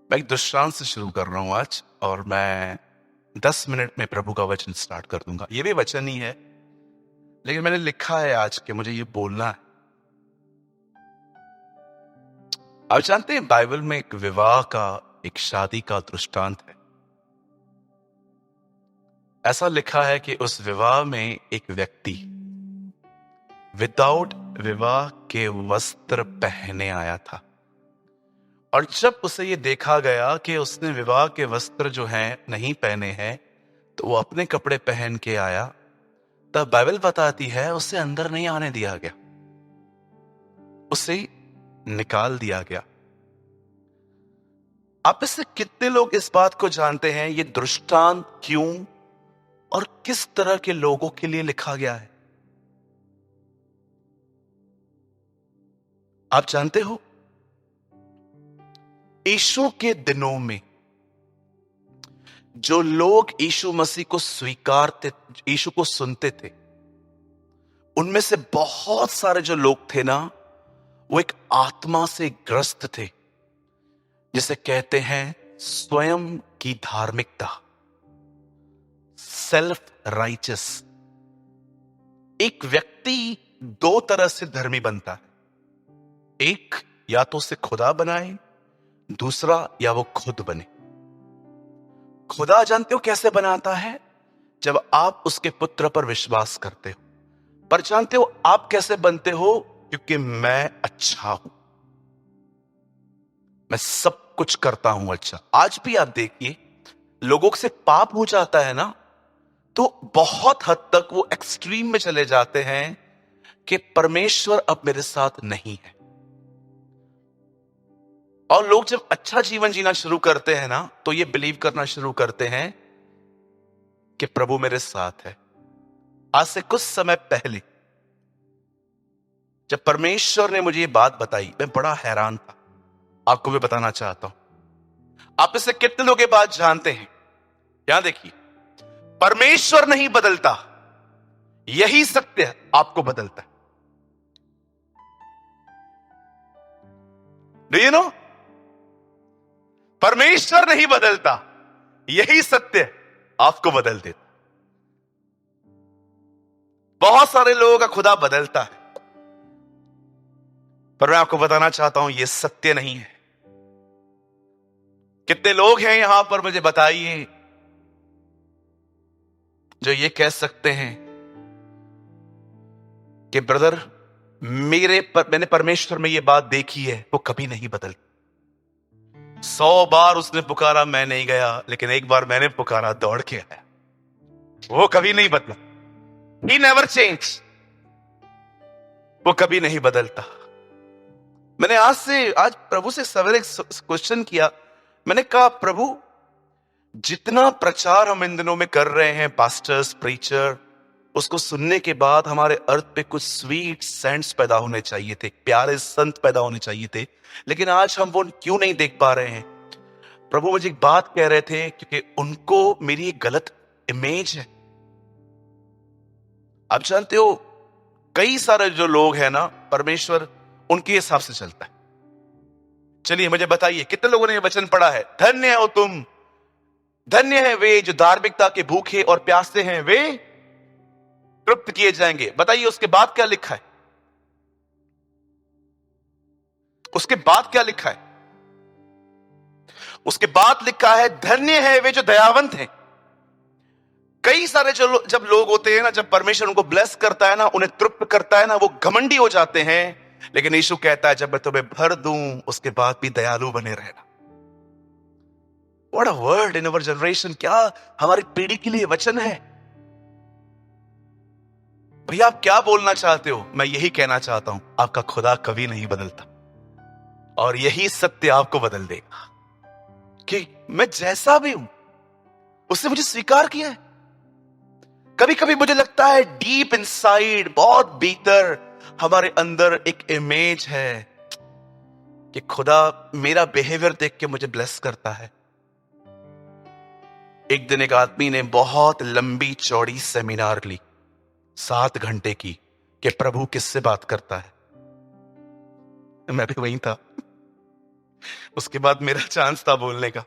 मैं एक दृष्टांत से शुरू कर रहा हूं आज, और मैं 10 मिनट में प्रभु का वचन स्टार्ट कर दूंगा। ये भी वचन ही है, लेकिन मैंने लिखा है आज कि मुझे ये बोलना है। आप जानते हैं बाइबल में एक विवाह का, एक शादी का दृष्टांत है। ऐसा लिखा है कि उस विवाह में एक व्यक्ति विदाउट विवाह के वस्त्र पहने आया था, और जब उसे ये देखा गया कि उसने विवाह के वस्त्र जो हैं नहीं पहने हैं, तो वो अपने कपड़े पहन के आया। तब बाइबल बताती है उसे अंदर नहीं आने दिया गया, उसे निकाल दिया गया। आप इससे कितने लोग इस बात को जानते हैं ये दृष्टांत क्यों और किस तरह के लोगों के लिए लिखा गया है? आप जानते हो, यीशु के दिनों में जो लोग यीशु मसीह को स्वीकारते, यीशु को सुनते थे, उनमें से बहुत सारे जो लोग थे ना, वो एक आत्मा से ग्रस्त थे, जिसे कहते हैं स्वयं की धार्मिकता, सेल्फ राइचस। एक व्यक्ति दो तरह से धर्मी बनता है, एक या तो उसे खुदा बनाए, दूसरा या वो खुद बने। खुदा जानते हो कैसे बनाता है? जब आप उसके पुत्र पर विश्वास करते हो। पर जानते हो आप कैसे बनते हो? क्योंकि मैं अच्छा हूं, मैं सब कुछ करता हूं अच्छा। आज भी आप देखिए, लोगों से पाप हो जाता है ना, तो बहुत हद तक वो एक्सट्रीम में चले जाते हैं कि परमेश्वर अब मेरे साथ नहीं है। और लोग जब अच्छा जीवन जीना शुरू करते हैं ना, तो ये बिलीव करना शुरू करते हैं कि प्रभु मेरे साथ है। आज से कुछ समय पहले जब परमेश्वर ने मुझे ये बात बताई, मैं बड़ा हैरान था। आपको भी बताना चाहता हूं। आप इससे कितने लोग ये बात जानते हैं? यहां देखिए, परमेश्वर नहीं बदलता, यही सत्य आपको बदलता है। Do you know? परमेश्वर नहीं बदलता, यही सत्य आपको बदल देता। बहुत सारे लोगों का खुदा बदलता है, पर मैं आपको बताना चाहता हूं, यह सत्य नहीं है। कितने लोग हैं यहां पर, मुझे बताइए, जो ये कह सकते हैं कि ब्रदर मैंने परमेश्वर में ये बात देखी है, वो कभी नहीं बदलती। 100 बार उसने पुकारा, मैं नहीं गया, लेकिन एक बार मैंने पुकारा, दौड़ के आया। वो कभी नहीं बदला। He never change। वो कभी नहीं बदलता। मैंने आज प्रभु से सवेरे क्वेश्चन किया। मैंने कहा, प्रभु जितना प्रचार हम इन दिनों में कर रहे हैं, पास्टर्स, प्रीचर, उसको सुनने के बाद हमारे अर्थ पे कुछ स्वीट सेंट्स पैदा होने चाहिए थे, प्यारे संत पैदा होने चाहिए थे, लेकिन आज हम वो क्यों नहीं देख पा रहे हैं? प्रभु मुझे एक बात कह रहे थे, क्योंकि उनको मेरी एक गलत इमेज है। आप जानते हो, कई सारे जो लोग हैं ना, परमेश्वर उनके हिसाब से चलता है। चलिए मुझे बताइए, कितने लोगों ने ये वचन पढ़ा है? धन्य हो तुम, धन्य है वे जो धार्मिकता के भूखे और प्यासे हैं, वे तृप्त किए जाएंगे। बताइए उसके बाद क्या लिखा है? उसके बाद क्या लिखा है? उसके बाद लिखा है, धन्य है वे जो दयावंत हैं। कई सारे जब लोग होते हैं ना, जब परमेश्वर उनको ब्लेस करता है ना, उन्हें तृप्त करता है ना, वो घमंडी हो जाते हैं। लेकिन यीशु कहता है, जब मैं तुम्हें भर दूं, उसके बाद भी दयालु बने रहना। What a word in our generation। क्या हमारी पीढ़ी के लिए वचन है। भैया आप क्या बोलना चाहते हो? मैं यही कहना चाहता हूं, आपका खुदा कभी नहीं बदलता, और यही सत्य आपको बदल देगा कि मैं जैसा भी हूं, उसने मुझे स्वीकार किया है। कभी कभी मुझे लगता है डीप इनसाइड, बहुत भीतर हमारे अंदर एक इमेज है कि खुदा मेरा बिहेवियर देख के मुझे ब्लेस करता है। एक दिन एक आदमी ने बहुत लंबी चौड़ी सेमिनार ली, 7 घंटे की, कि प्रभु किससे बात करता है। मैं भी वहीं था। उसके बाद मेरा चांस था बोलने का।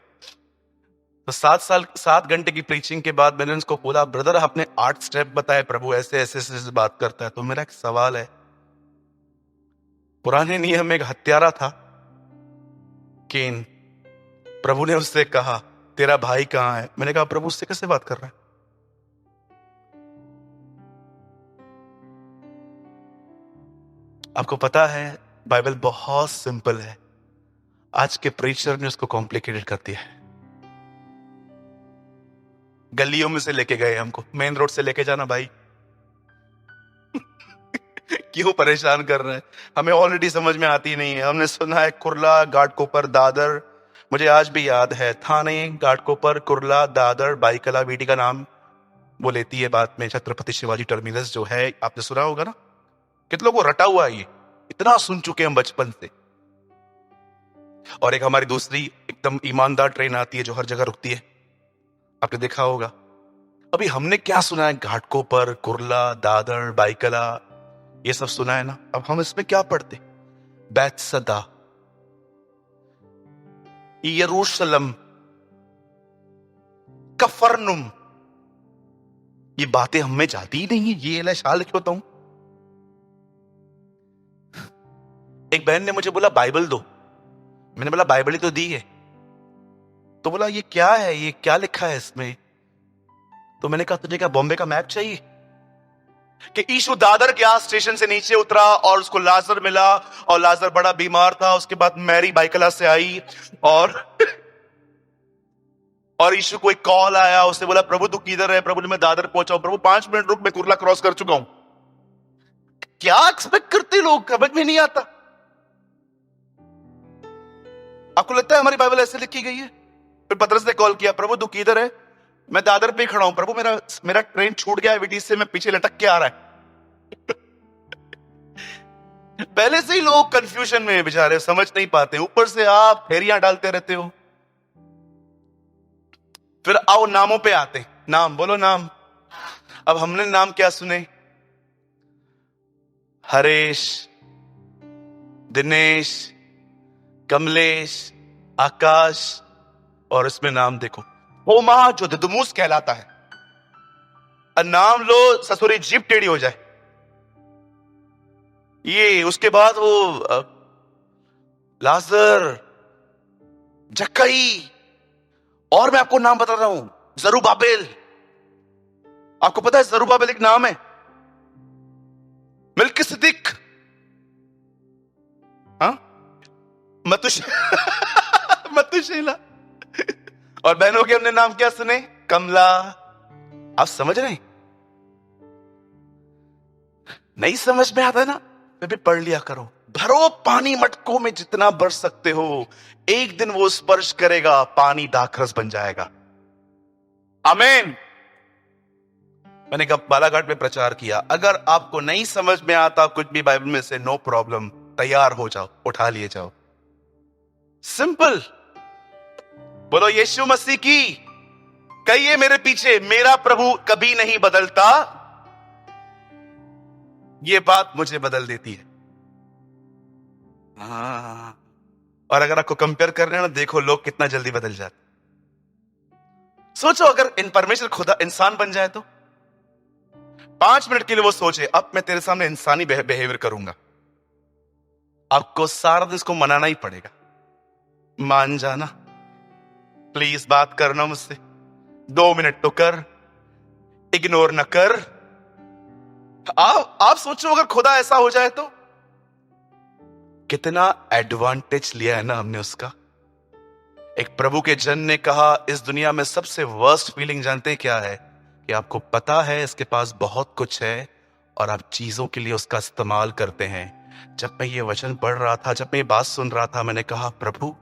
तो 7 घंटे की प्रीचिंग के बाद मैंने उसको बोला, ब्रदर आपने 8 स्टेप बताए, प्रभु ऐसे ऐसे ऐसे बात करता है। तो मेरा एक सवाल है, पुराने नियम में एक हत्यारा था केन, प्रभु ने उससे कहा तेरा भाई कहां है? मैंने कहा प्रभु उससे कैसे बात कर रहा है? आपको पता है बाइबल बहुत सिंपल है, आज के प्रीचर ने उसको कॉम्प्लिकेटेड कर दिया है। गलियों में से लेके गए हमको, मेन रोड से लेके जाना भाई। क्यों परेशान कर रहे हैं? हमें ऑलरेडी समझ में आती नहीं है। हमने सुना है कुर्ला, घाटकोपर, दादर, मुझे आज भी याद है थाने, घाटकोपर, कुर्ला, दादर, बाईकला बीटी का नाम वो लेती है बाद में छत्रपति शिवाजी टर्मिनस जो है, आपने सुना होगा ना। कितने लोगों को रटा हुआ है ये, इतना सुन चुके हैं बचपन से। और एक हमारी दूसरी एकदम ईमानदार ट्रेन आती है जो हर जगह रुकती है, आपने देखा होगा। अभी हमने क्या सुना है? घाटकोपर, कुर्ला, दादर, बाईकला, ये सब सुना है ना। अब हम इसमें क्या पढ़ते? बैतसदा, यरूशलेम, कफरनुम, ये बातें हमें जाती ही नहीं है। ये ले शाल लिखता हूं। एक बहन ने मुझे बोला बाइबल दो, मैंने बोला बाइबल ही तो दी है। तो बोला ये क्या है, ये क्या लिखा है इसमें? तो मैंने कहा तुझे क्या बॉम्बे का मैप चाहिए? कि यीशु दादर के स्टेशन से नीचे उतरा और उसको लाजर मिला, और लाजर बड़ा बीमार था। उसके बाद मैरी बाइकला से आई और यीशु को एक कॉल आया, उसने बोला प्रभु तू किधर है? प्रभु ने मैं दादर पहुंचा हूं। प्रभु 5 मिनट रुक, मैं कुर्ला क्रॉस कर चुका हूं। क्या एक्सपेक्ट करते लोग, समझ में नहीं आता। आपको लगता है हमारी बाइबल ऐसे लिखी गई है? फिर पतरस ने कॉल किया, प्रभु तू किधर है? मैं दादर पे खड़ा हूं। प्रभु मेरा मेरा ट्रेन छूट गया है विटीज से, मैं पीछे लटक के आ रहा है। पहले से ही लोग कंफ्यूजन में बेचारे, समझ नहीं पाते, ऊपर से आप फेरियां डालते रहते हो। फिर आओ नामों पे आते। नाम बोलो, नाम। अब हमने नाम क्या सुने? हरेश, दिनेश, कमलेश, आकाश, और इसमें नाम देखो होमा जो दिदुमुस कहलाता है। नाम लो ससुरी जीप टेढ़ी हो जाए। ये उसके बाद वो लाजर, जक्कई, और मैं आपको नाम बता रहा हूं, जरूबाबेल। आपको पता है जरूबाबेल एक नाम है? मिल्किसिदिक, हाँ, मतुशेला। और बहनों के हमने नाम क्या सुने? कमला। आप समझ रहे हैं? नहीं समझ में आता ना, फिर भी पढ़ लिया करो। भरो पानी मटकों में जितना भर सकते हो, एक दिन वो स्पर्श करेगा, पानी दाखरस बन जाएगा। आमीन। मैंने कब बालाघाट में प्रचार किया, अगर आपको नहीं समझ में आता कुछ भी बाइबल में से, नो प्रॉब्लम, तैयार हो जाओ, उठा लिए जाओ। सिंपल। बोलो यीशु मसीह की, कहिए मेरे पीछे, मेरा प्रभु कभी नहीं बदलता। ये बात मुझे बदल देती है। और अगर आपको कंपेयर कर रहे हैं ना, देखो लोग कितना जल्दी बदल जाते। सोचो अगर इन परमेश्वर खुदा इंसान बन जाए तो 5 मिनट के लिए वो सोचे अब मैं तेरे सामने इंसानी बिहेवियर करूंगा, आपको सारा दिन इसको मनाना ही पड़ेगा। मान जाना, प्लीज बात करना मुझसे, 2 मिनट तो कर, इग्नोर न कर। आप सोचो अगर खुदा ऐसा हो जाए तो कितना एडवांटेज लिया है ना हमने उसका। एक प्रभु के जन ने कहा, इस दुनिया में सबसे वर्स्ट फीलिंग जानते हैं क्या है? कि आपको पता है इसके पास बहुत कुछ है और आप चीजों के लिए उसका इस्तेमाल करते हैं। जब मैं ये वचन पढ़ रहा था, जब मैं ये बात सुन रहा था, मैंने कहा प्रभु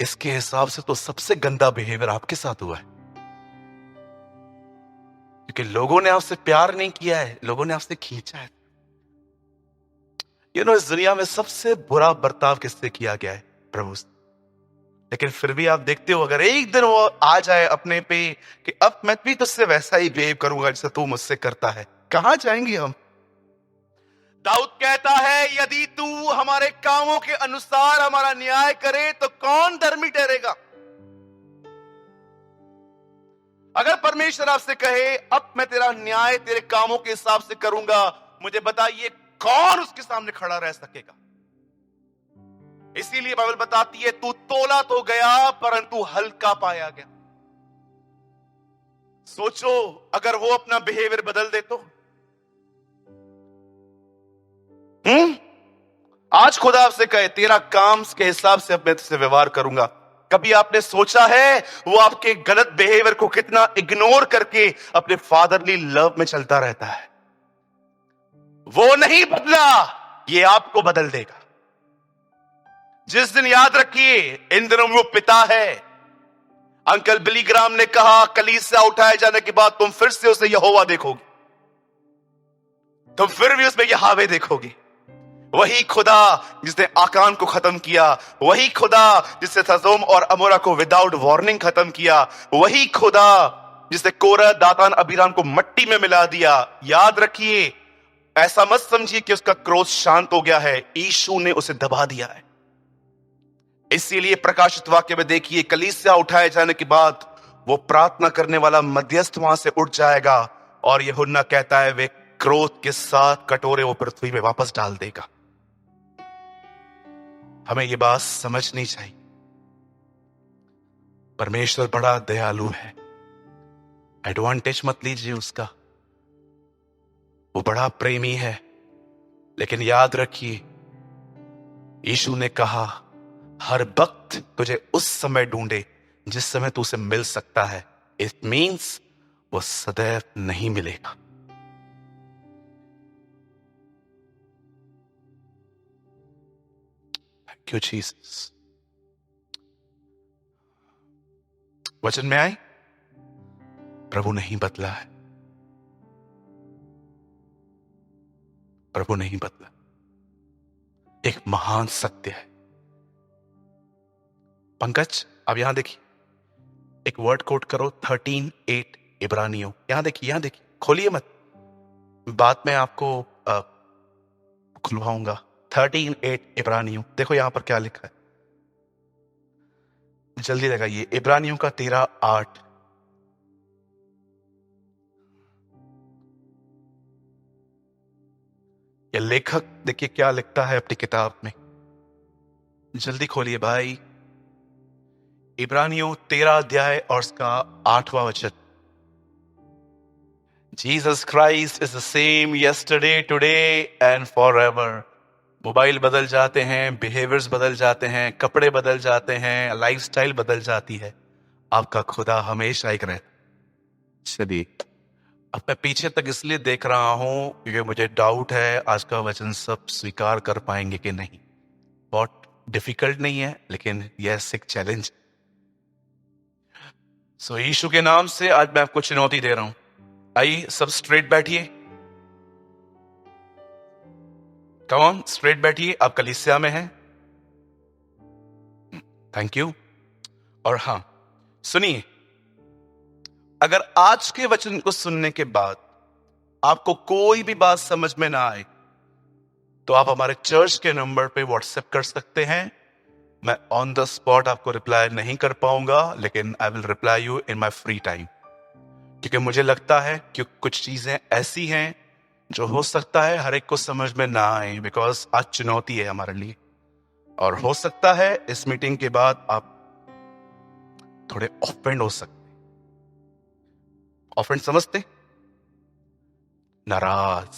इसके हिसाब से तो सबसे गंदा बिहेवियर आपके साथ हुआ है, क्योंकि लोगों ने आपसे प्यार नहीं किया है, लोगों ने आपसे खींचा है। इस दुनिया में सबसे बुरा बर्ताव किससे किया गया है? प्रभु से। लेकिन फिर भी आप देखते हो, अगर एक दिन वो आ जाए अपने पे कि अब मैं भी तुझसे वैसा ही बिहेव करूंगा जैसे तू मुझसे करता है, कहां जाएंगे हम? दाऊद कहता है, यदि तू हमारे कामों के अनुसार हमारा न्याय करे तो कौन धर्मी ठहरेगा? अगर परमेश्वर आपसे कहे अब मैं तेरा न्याय तेरे कामों के हिसाब से करूंगा, मुझे बताइए कौन उसके सामने खड़ा रह सकेगा? इसीलिए बाइबल बताती है, तू तोला तो गया परंतु हल्का पाया गया। सोचो अगर वो अपना बिहेवियर बदल दे तो। आज खुदा आपसे कहे तेरा काम के हिसाब से अब मैं तुझसे व्यवहार करूंगा, कभी आपने सोचा है वो आपके गलत बिहेवियर को कितना इग्नोर करके अपने फादरली लव में चलता रहता है? वो नहीं बदला, ये आपको बदल देगा। जिस दिन, याद रखिए, इन दिनों वो पिता है। अंकल बिली ग्राम ने कहा, कलीसिया उठाए जाने के बाद तुम फिर से उसे यहोवा देखोगे, तुम फिर भी उसमें यहावे देखोगे। वही खुदा जिसने आकान को खत्म किया, वही खुदा जिसने सदोम और अमोरा को विदाउट वार्निंग खत्म किया, वही खुदा जिसने कोरह, दातान, अबीराम को मट्टी में मिला दिया। याद रखिए, ऐसा मत समझिए कि उसका क्रोध शांत हो गया है, यीशु ने उसे दबा दिया है। इसीलिए प्रकाशित वाक्य में देखिए, कलीसिया उठाए जाने के बाद वो प्रार्थना करने वाला मध्यस्थ वहां से उठ जाएगा और यूहन्ना कहता है वे क्रोध के साथ कटोरे वो पृथ्वी में वापस डाल देगा। हमें ये बात समझनी चाहिए, परमेश्वर बड़ा दयालु है, एडवांटेज मत लीजिए उसका। वो बड़ा प्रेमी है, लेकिन याद रखिए यीशु ने कहा हर वक्त तुझे उस समय ढूंढे जिस समय तू उसे मिल सकता है। इट मीन्स वो सदैव नहीं मिलेगा। Thank you Jesus. वचन में आए, प्रभु नहीं बदला है, प्रभु नहीं बदला। एक महान सत्य है। पंकज आप यहां देखिए, एक वर्ड कोट करो 13:8 इब्रानियों। यहां देखिए, यहां देखिए, खोलिए मत, बाद में आपको खुलवाऊंगा। 13:8 इब्रानियों, देखो यहां पर क्या लिखा है, जल्दी लगाइए। इब्रानियों का 13:8। ये लेखक देखिए क्या लिखता है अपनी किताब में, जल्दी खोलिए भाई। इब्रानियों 13 अध्याय और उसका 8वां वचन। Jesus Christ is the same yesterday, today and for ever. Mobile बदल जाते हैं, बिहेवियर्स बदल जाते हैं, कपड़े बदल जाते हैं, लाइफस्टाइल बदल जाती है, आपका खुदा हमेशा एक रहता। चलिए, अब मैं पीछे तक इसलिए देख रहा हूं क्योंकि मुझे डाउट है आज का वचन सब स्वीकार कर पाएंगे कि नहीं। बहुत डिफिकल्ट नहीं है, लेकिन यह एक चैलेंज। सो यीशु के नाम से आज मैं आपको चुनौती दे रहा हूं। आइए सब स्ट्रेट बैठिए, कम ऑन स्ट्रेट बैठिए। आप कलीसिया में हैं, थैंक यू। और हाँ सुनिए, अगर आज के वचन को सुनने के बाद आपको कोई भी बात समझ में ना आए तो आप हमारे चर्च के नंबर पे व्हाट्सएप कर सकते हैं। मैं ऑन द स्पॉट आपको रिप्लाई नहीं कर पाऊंगा, लेकिन I will reply you in my free time, क्योंकि मुझे लगता है कि कुछ चीजें ऐसी हैं जो हो सकता है हर एक को समझ में ना आए, बिकॉज आज चुनौती है हमारे लिए। और हो सकता है इस मीटिंग के बाद आप थोड़े ऑफेंड हो सकते। ऑफेंड समझते, नाराज,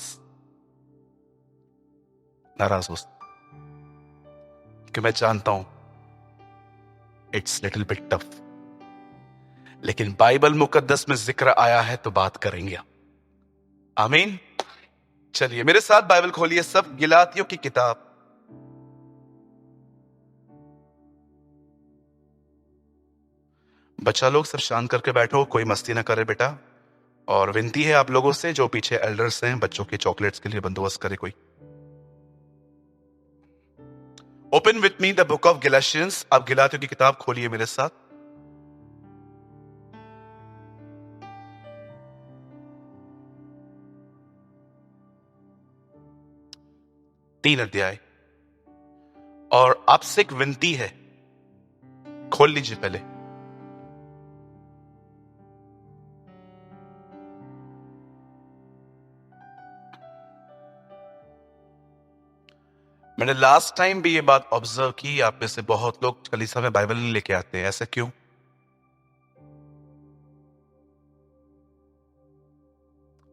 नाराज हो सकते, कि मैं जानता हूं इट्स लिटिल बिट टफ, लेकिन बाइबल मुकद्दस में जिक्र आया है तो बात करेंगे। आमीन। चलिए मेरे साथ बाइबल खोलिए सब, गिलातियों की किताब। बच्चा लोग सब शांत करके बैठो, कोई मस्ती ना करे बेटा। और विनती है आप लोगों से जो पीछे एल्डर्स हैं, बच्चों के चॉकलेट्स के लिए बंदोबस्त करे कोई। Open with me the book of Galatians. आप गिलातियों की किताब खोलिए मेरे साथ। 3 अध्याय। और आपसे एक विनती है, खोल लीजिए पहले। मैंने लास्ट टाइम भी ये बात ऑब्जर्व की, आप में से बहुत लोग कलीसिया में बाइबल नहीं लेके आते हैं। ऐसा क्यों?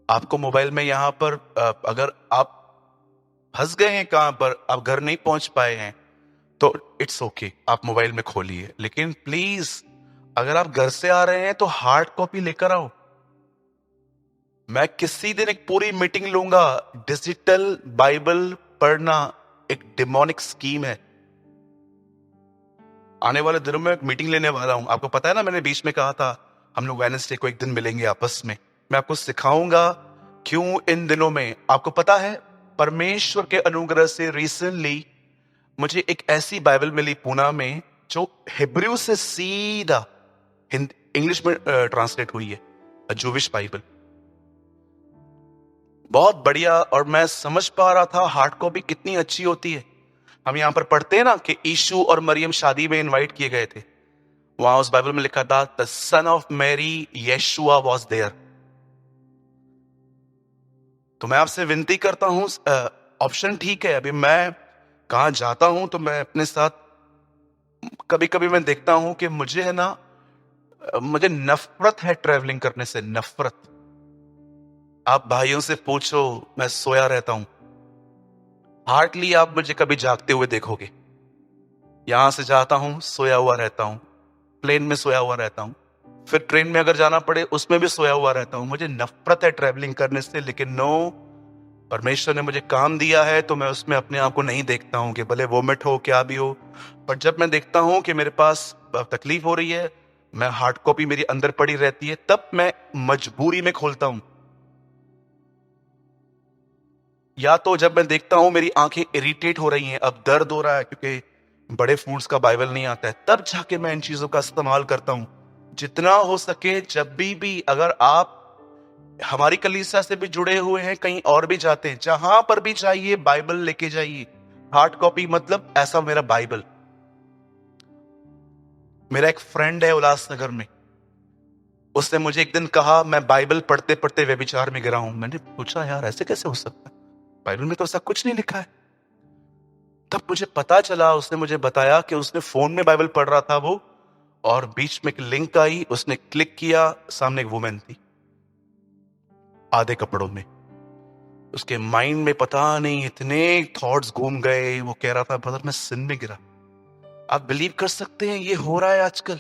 आपको मोबाइल में यहां पर अगर आप फंस गए हैं कहां पर, आप घर नहीं पहुंच पाए हैं, तो इट्स ओके, आप मोबाइल में खोलिए। लेकिन प्लीज, अगर आप घर से आ रहे हैं तो हार्ड कॉपी लेकर आओ। मैं किसी दिन एक पूरी मीटिंग लूंगा। डिजिटल बाइबल पढ़ना एक डिमोनिक स्कीम है। आने वाले दिनों में एक मीटिंग लेने वाला हूं। आपको पता है ना, मैंने बीच में कहा था हम लोग वेडनेसडे को एक दिन मिलेंगे आपस में। मैं आपको सिखाऊंगा क्यों इन दिनों में। आपको पता है, परमेश्वर के अनुग्रह से रिसेंटली मुझे एक ऐसी बाइबल मिली पूना में, जो हिब्रू से सीधा इंग्लिश में ट्रांसलेट हुई है, जूविश बाइबल। बहुत बढ़िया। और मैं समझ पा रहा था हार्ड कॉपी कितनी अच्छी होती है। हम यहां पर पढ़ते हैं ना कि यीशु और मरियम शादी में इनवाइट किए गए थे। वहां उस बाइबल में लिखा था, the son of Mary Yeshua was there. तो मैं आपसे विनती करता हूं, ऑप्शन ठीक है, अभी मैं कहां जाता हूं तो मैं अपने साथ, कभी कभी मैं देखता हूं कि मुझे है ना, मुझे नफरत है ट्रैवलिंग करने से, नफरत। आप भाइयों से पूछो, मैं सोया रहता हूं। हार्डली आप मुझे कभी जागते हुए देखोगे। यहां से जाता हूं, सोया हुआ रहता हूं, प्लेन में सोया हुआ रहता हूं, फिर ट्रेन में अगर जाना पड़े उसमें भी सोया हुआ रहता हूं। मुझे नफरत है ट्रैवलिंग करने से। लेकिन नो, परमेश्वर ने मुझे काम दिया है तो मैं उसमें अपने आप को नहीं देखता हूं कि भले वोमिट हो क्या भी हो। पर जब मैं देखता हूं कि मेरे पास तकलीफ हो रही है, मैं हार्ड कॉपी मेरी अंदर पड़ी रहती है, तब मैं मजबूरी में खोलता हूं। या तो जब मैं देखता हूं मेरी आंखें इरिटेट हो रही हैं, अब दर्द हो रहा है क्योंकि बड़े फूड्स का बाइबल नहीं आता है, तब जाके मैं इन चीजों का इस्तेमाल करता हूं। जितना हो सके, जब भी अगर आप हमारी कलीसिया से भी जुड़े हुए हैं, कहीं और भी जाते हैं, जहां पर भी जाइए बाइबल लेके जाइए। हार्ड कॉपी मतलब ऐसा मेरा बाइबल। मेरा एक फ्रेंड है उल्लासनगर में, उसने मुझे एक दिन कहा, मैं बाइबल पढ़ते पढ़ते व्यभिचार में गिरा हूं। मैंने पूछा, यार ऐसे कैसे हो सकता है, बाइबल में तो ऐसा कुछ नहीं लिखा है। तब मुझे पता चला, उसने मुझे बताया कि उसने फोन में बाइबल पढ़ रहा था वो, और बीच में एक लिंक आई, उसने क्लिक किया, सामने एक वुमेन थी आधे कपड़ों में। उसके माइंड में पता नहीं इतने थॉट्स घूम गए, वो कह रहा था ब्रदर मैं सिन में गिरा। आप बिलीव कर सकते हैं ये हो रहा है आजकल।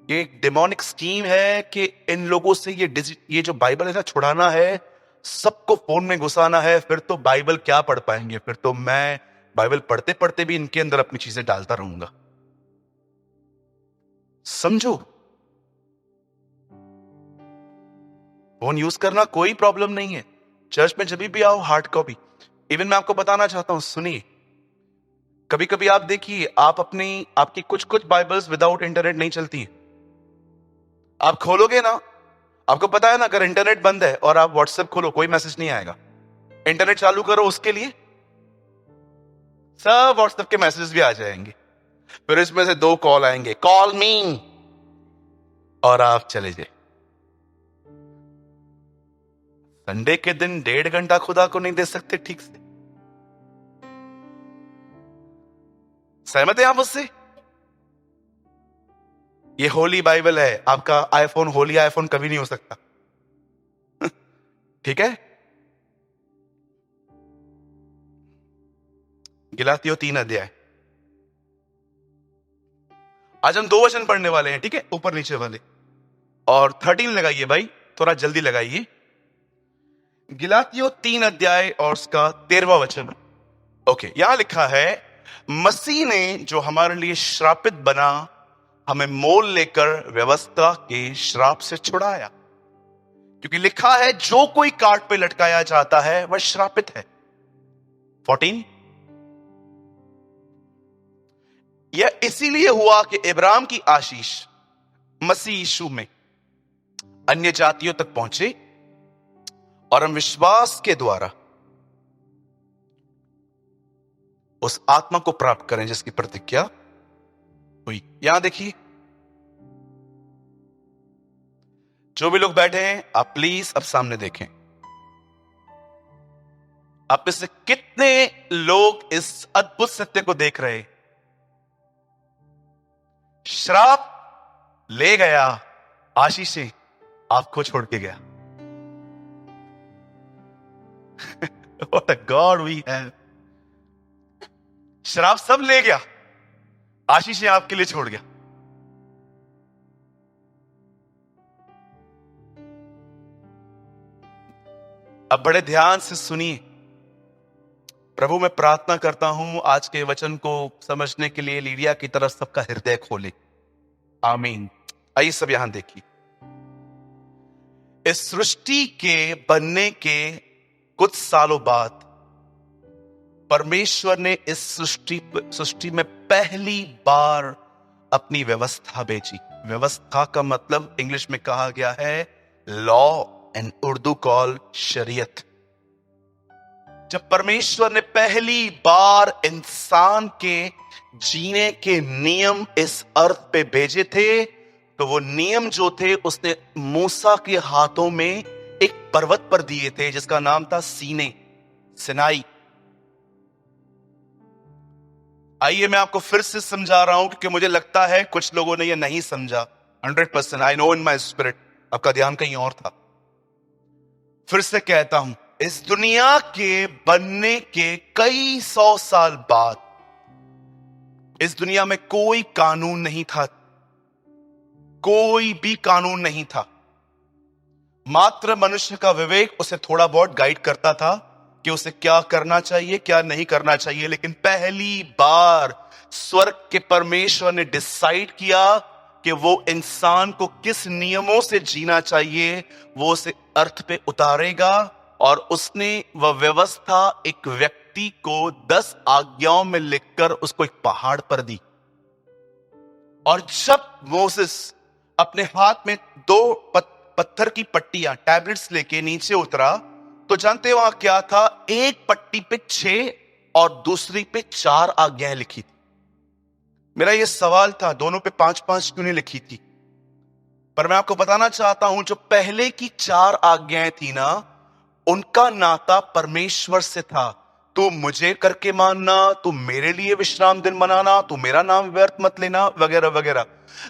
ये एक डेमोनिक स्कीम है कि इन लोगों से ये जो बाइबल है ना छुड़ाना है, सबको फोन में घुसाना है। फिर तो बाइबल क्या पढ़ पाएंगे, फिर तो मैं बाइबल पढ़ते पढ़ते भी इनके अंदर अपनी चीजें डालता रहूंगा। समझो, फोन यूज करना कोई प्रॉब्लम नहीं है। चर्च में जब भी आओ हार्ड कॉपी। इवन मैं आपको बताना चाहता हूं, सुनिए, कभी कभी आप देखिए, आपकी कुछ कुछ बाइबल्स विदाउट इंटरनेट नहीं चलती हैं। आप खोलोगे ना, आपको पता है ना, अगर इंटरनेट बंद है और आप व्हाट्सएप खोलो, कोई मैसेज नहीं आएगा। इंटरनेट चालू करो, उसके लिए सब व्हाट्सएप के मैसेजेस भी आ जाएंगे। फिर इसमें से 2 कॉल आएंगे, कॉल मी, और आप चले जाए। संडे के दिन 1.5 घंटा खुदा को नहीं दे सकते ठीक से। सहमत है आप मुझसे? ये होली बाइबल है, आपका आईफोन होली आईफोन कभी नहीं हो सकता। ठीक है। गलातियों 3 अध्याय। आज हम 2 वचन पढ़ने वाले हैं, ठीक है, ऊपर नीचे वाले। और 13 लगाइए भाई, थोड़ा जल्दी लगाइए। गलातियों 3 अध्याय और उसका 13वां वचन। ओके, यहां लिखा है, मसीह ने जो हमारे लिए श्रापित बना, हमें मोल लेकर व्यवस्था के श्राप से छुड़ाया। क्योंकि लिखा है, जो कोई काट पे लटकाया जाता है वह श्रापित है। 14, यह इसीलिए हुआ कि इब्राहिम की आशीष मसीह यीशु में अन्य जातियों तक पहुंचे, और हम विश्वास के द्वारा उस आत्मा को प्राप्त करें जिसकी प्रतिज्ञा हुई। यहां देखिए, जो भी लोग बैठे हैं आप प्लीज अब सामने देखें। आप में से कितने लोग इस अद्भुत सत्य को देख रहे? श्राप ले गया, आशीषें आपको छोड़ के गया। What a God we have! श्राप सब ले गया, आशीषें आपके लिए छोड़ गया। अब बड़े ध्यान से सुनिए। प्रभु मैं प्रार्थना करता हूं आज के वचन को समझने के लिए लीडिया की तरफ सबका हृदय खोले। आमीन। आइए सब यहां देखिए। इस सृष्टि के बनने के कुछ सालों बाद परमेश्वर ने इस सृष्टि में पहली बार अपनी व्यवस्था भेजी। व्यवस्था का मतलब इंग्लिश में कहा गया है लॉ एंड उर्दू कॉल शरीयत। जब परमेश्वर ने पहली बार इंसान के जीने के नियम इस अर्थ पे भेजे थे, तो वो नियम जो थे उसने मूसा के हाथों में एक पर्वत पर दिए थे जिसका नाम था सिनाई। आइए मैं आपको फिर से समझा रहा हूं क्योंकि मुझे लगता है कुछ लोगों ने ये नहीं समझा। 100% I know in my spirit आपका ध्यान कहीं और था। फिर से कहता हूं, इस दुनिया के बनने के कई सौ साल बाद इस दुनिया में कोई कानून नहीं था, कोई भी कानून नहीं था। मात्र मनुष्य का विवेक उसे थोड़ा बहुत गाइड करता था कि उसे क्या करना चाहिए क्या नहीं करना चाहिए। लेकिन पहली बार स्वर्ग के परमेश्वर ने डिसाइड किया कि वो इंसान को किस नियमों से जीना चाहिए, वो उसे अर्थ पे उतारेगा। और उसने वह व्यवस्था एक व्यक्ति को 10 आज्ञाओं में लिखकर उसको एक पहाड़ पर दी। और जब मोसेस अपने हाथ में 2 पत्थर की पट्टियां टैबलेट्स लेके नीचे उतरा, तो जानते वहां क्या था? एक पट्टी पे 6 और दूसरी पे 4 आज्ञाएं लिखी थी। मेरा यह सवाल था, दोनों पे 5-5 क्यों नहीं लिखी थी? पर मैं आपको बताना चाहता हूं, जो पहले की 4 आज्ञाएं थी ना, उनका नाता परमेश्वर से था। तू मुझे करके मानना, तू मेरे लिए विश्राम दिन मनाना, तू मेरा नाम व्यर्थ मत लेना, वगैरह वगैरह।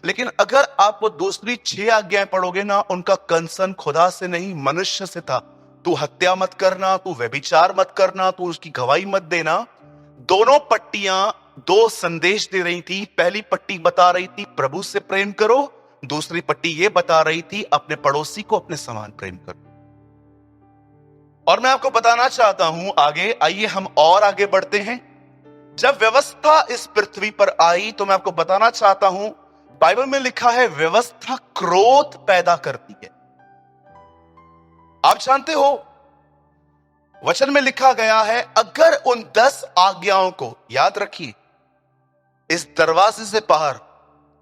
लेकिन अगर आप वो दूसरी 6 आज्ञाएं पढ़ोगे ना, उनका कंसर्न खुदा से नहीं मनुष्य से था। तू हत्या मत करना, तू व्यभिचार मत करना, तू उसकी गवाही मत देना। दोनों पट्टियां 2 संदेश दे रही थी। पहली पट्टी बता रही थी प्रभु से प्रेम करो, दूसरी पट्टी यह बता रही थी अपने पड़ोसी को अपने समान प्रेम करो। और मैं आपको बताना चाहता हूं आगे, आइए हम और आगे बढ़ते हैं। जब व्यवस्था इस पृथ्वी पर आई तो मैं आपको बताना चाहता हूं, बाइबल में लिखा है व्यवस्था क्रोध पैदा करती है। आप जानते हो, वचन में लिखा गया है अगर उन 10 आज्ञाओं को याद रखिए, इस दरवाजे से बाहर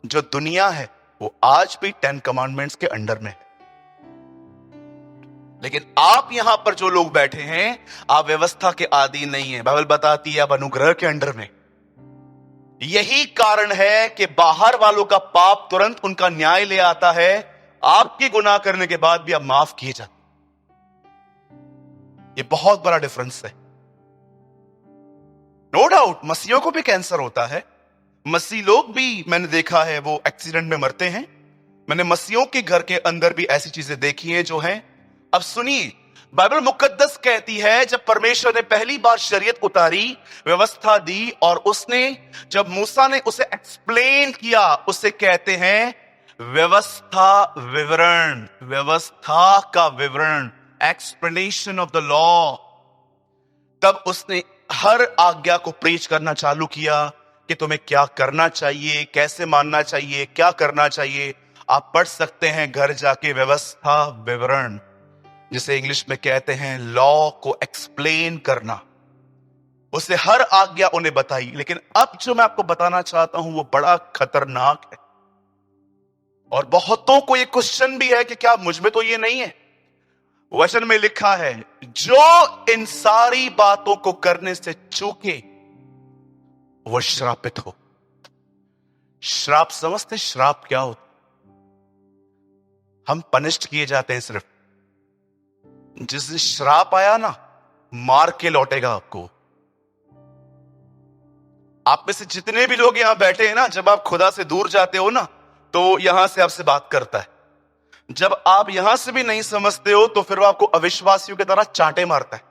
जो दुनिया है वो आज भी 10 कमांडमेंट्स के अंडर में है। लेकिन आप यहां पर जो लोग बैठे हैं, आप व्यवस्था के आदी नहीं है। बाइबल बताती है आप अनुग्रह के अंडर में। यही कारण है कि बाहर वालों का पाप तुरंत उनका न्याय ले आता है, आपके गुनाह करने के बाद भी आप माफ किए जाते। ये बहुत बड़ा डिफरेंस है। नो डाउट मसीहों को भी कैंसर होता है। मसीह लोग भी मैंने देखा है वो एक्सीडेंट में मरते हैं। मैंने मसीहों के घर के अंदर भी ऐसी चीजें देखी हैं जो हैं। अब सुनिए, बाइबल मुकद्दस कहती है जब परमेश्वर ने पहली बार शरीयत उतारी, व्यवस्था दी, और उसने जब मूसा ने उसे एक्सप्लेन किया, उसे कहते हैं व्यवस्था विवरण, व्यवस्था का विवरण, एक्सप्लेनेशन ऑफ द लॉ। तब उसने हर आज्ञा को प्रीच करना चालू किया कि तुम्हें क्या करना चाहिए, कैसे मानना चाहिए, क्या करना चाहिए। आप पढ़ सकते हैं घर जाके व्यवस्था विवरण, जिसे इंग्लिश में कहते हैं लॉ को एक्सप्लेन करना। उसे हर आज्ञा उन्हें बताई। लेकिन अब जो मैं आपको बताना चाहता हूं वो बड़ा खतरनाक है, और बहुतों को ये क्वेश्चन भी है कि क्या मुझ में तो ये नहीं है। वचन में लिखा है जो इन सारी बातों को करने से चूके वो श्रापित हो। श्राप समझते? श्राप क्या होता? हम पनिश्ड किए जाते हैं सिर्फ। जिस दिन श्राप आया ना, मार के लौटेगा आपको। आप में से जितने भी लोग यहां बैठे हैं ना, जब आप खुदा से दूर जाते हो ना, तो यहां से आपसे बात करता है। जब आप यहां से भी नहीं समझते हो, तो फिर वो आपको अविश्वासियों की तरह चांटे मारता है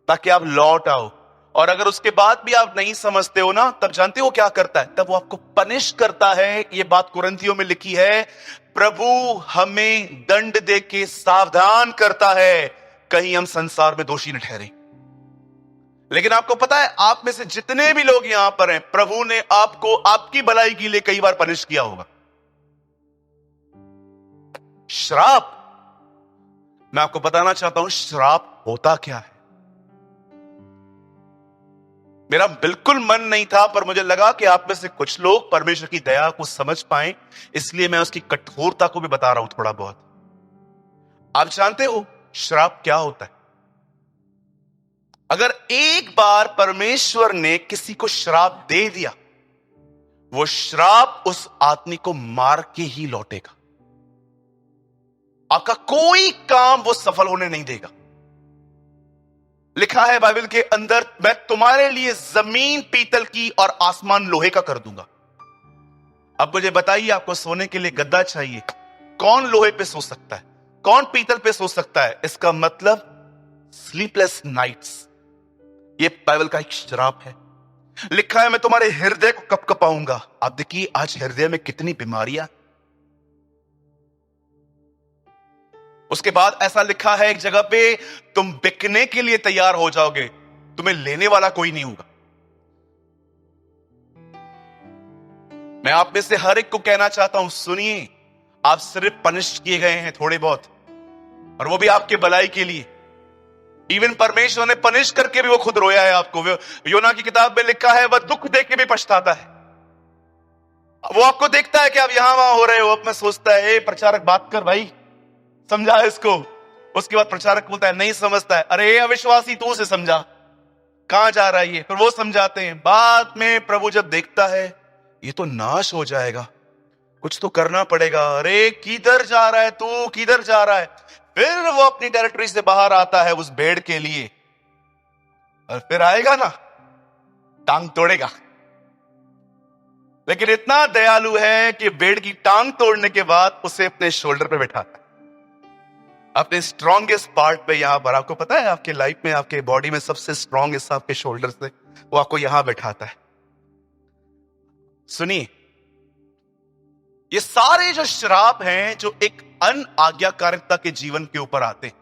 ताकि आप लौट आओ। और अगर उसके बाद भी आप नहीं समझते हो ना, तब जानते हो क्या करता है? तब वो आपको पनिश करता है। ये बात कुरिन्थियों में लिखी है, प्रभु हमें दंड दे के सावधान करता है, कहीं हम संसार में दोषी न ठहरे। लेकिन आपको पता है, आप में से जितने भी लोग यहां पर हैं, प्रभु ने आपको आपकी भलाई के लिए कई बार पनिश किया होगा। श्राप, मैं आपको बताना चाहता हूं श्राप होता क्या है। मेरा बिल्कुल मन नहीं था, पर मुझे लगा कि आप में से कुछ लोग परमेश्वर की दया को समझ पाएं, इसलिए मैं उसकी कठोरता को भी बता रहा हूं थोड़ा बहुत। आप जानते हो श्राप क्या होता है? अगर एक बार परमेश्वर ने किसी को श्राप दे दिया, वो श्राप उस आदमी को मार के ही लौटेगा। आपका कोई काम वो सफल होने नहीं देगा। लिखा है बाइबल के अंदर, मैं तुम्हारे लिए जमीन पीतल की और आसमान लोहे का कर दूंगा। अब मुझे बताइए, आपको सोने के लिए गद्दा चाहिए, कौन लोहे पे सो सकता है? कौन पीतल पे सो सकता है? इसका मतलब स्लीपलेस नाइट्स। ये बाइबल का एक श्राप है। लिखा है, मैं तुम्हारे हृदय को कपकपाऊंगा। आप देखिए आज हृदय में कितनी बीमारियां। उसके बाद ऐसा लिखा है एक जगह पे, तुम बिकने के लिए तैयार हो जाओगे, तुम्हें लेने वाला कोई नहीं होगा। मैं आप में से हर एक को कहना चाहता हूं, सुनिए, आप सिर्फ पनिश किए गए हैं थोड़े बहुत, और वो भी आपके भलाई के लिए। इवन परमेश्वर ने पनिश करके भी वो खुद रोया है आपको। योना की किताब में लिखा है, वह दुख देख के भी पछताता है। वो आपको देखता है कि आप यहां वहां हो रहे हो, अब मैं सोचता है, प्रचारक बात कर भाई, समझा इसको। उसके बाद प्रचारक बोलता है नहीं समझता है, अरे अविश्वासी तू से समझा, कहां जा रहा है ये। फिर वो समझाते हैं। बाद में प्रभु जब देखता है ये तो नाश हो जाएगा, कुछ तो करना पड़ेगा, अरे किधर जा रहा है तू, किधर जा रहा है। फिर वो अपनी टेरिटरी से बाहर आता है उस भेड़ के लिए, और फिर आएगा ना, टांग तोड़ेगा। लेकिन इतना दयालु है कि भेड़ की टांग तोड़ने के बाद उसे अपने शोल्डर पे बैठाता है, अपने स्ट्रॉन्गेस्ट पार्ट पे। यहां पर आपको पता है, आपके लाइफ में, आपके बॉडी में सबसे स्ट्रॉन्ग हिस्सा आपके शोल्डर से, वो आपको यहां बैठाता है। सुनिए, ये सारे जो श्राप हैं, जो एक अनआज्ञाकारिता के जीवन के ऊपर आते हैं।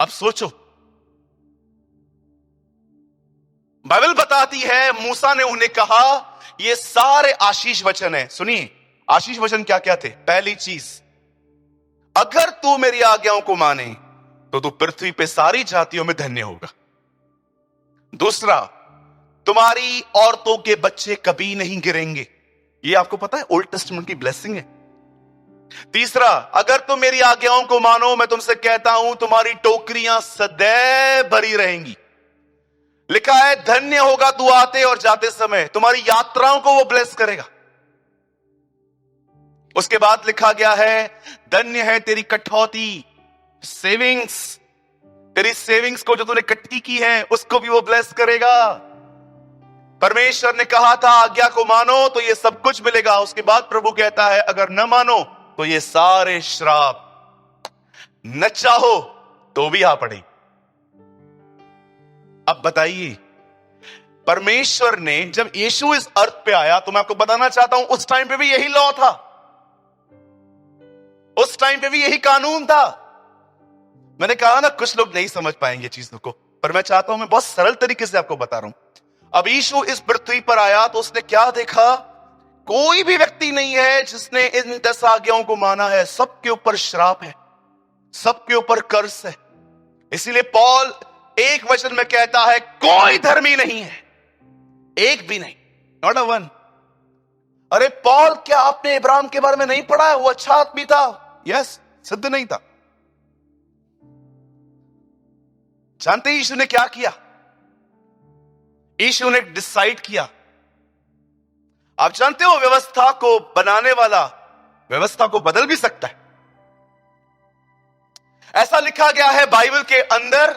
अब सोचो, बाइबल बताती है, मूसा ने उन्हें कहा, ये सारे आशीष वचन है। सुनिए, आशीष वचन क्या क्या थे? पहली चीज, अगर तू मेरी आज्ञाओं को माने तो तू पृथ्वी पे सारी जातियों में धन्य होगा। दूसरा, तुम्हारी औरतों के बच्चे कभी नहीं गिरेंगे। ये आपको पता है ओल्ड टेस्टामेंट की ब्लेसिंग है। तीसरा, अगर तुम मेरी आज्ञाओं को मानो, मैं तुमसे कहता हूं, तुम्हारी टोकरियां सदैव भरी रहेंगी। लिखा है, धन्य होगा तू आते और जाते समय, तुम्हारी यात्राओं को वो ब्लेस करेगा। उसके बाद लिखा गया है, धन्य है तेरी कठौती, सेविंग्स, तेरी सेविंग्स को जो तूने इकट्ठी की है उसको भी वो ब्लेस करेगा। परमेश्वर ने कहा था आज्ञा को मानो तो ये सब कुछ मिलेगा। उसके बाद प्रभु कहता है, अगर न मानो तो ये सारे श्राप न चाहो तो भी आ पड़े। अब बताइए, परमेश्वर ने जब यीशु इस अर्थ पे आया, तो मैं आपको बताना चाहता हूं, उस टाइम पे भी यही लॉ था, उस टाइम पे भी यही कानून था। मैंने कहा ना, कुछ लोग नहीं समझ पाएंगे चीजों को, पर मैं चाहता हूं मैं बहुत सरल तरीके से आपको बता रहा हूं। अब यीशु इस पृथ्वी पर आया तो उसने क्या देखा? कोई भी व्यक्ति नहीं है जिसने इन 10 आज्ञाओं को माना है। सबके ऊपर श्राप है, सबके ऊपर कर्ज है। इसीलिए पौल एक वचन में कहता है, कोई धर्मी नहीं है, एक भी नहीं, नॉट अ वन। अरे पौल, क्या आपने इब्राहिम के बारे में नहीं पढ़ा है? वो अच्छा आदमी था, यस, सिद्ध नहीं था। जानते यीशु ने क्या किया? यीशु ने डिसाइड किया। आप जानते हो व्यवस्था को बनाने वाला व्यवस्था को बदल भी सकता है। ऐसा लिखा गया है बाइबल के अंदर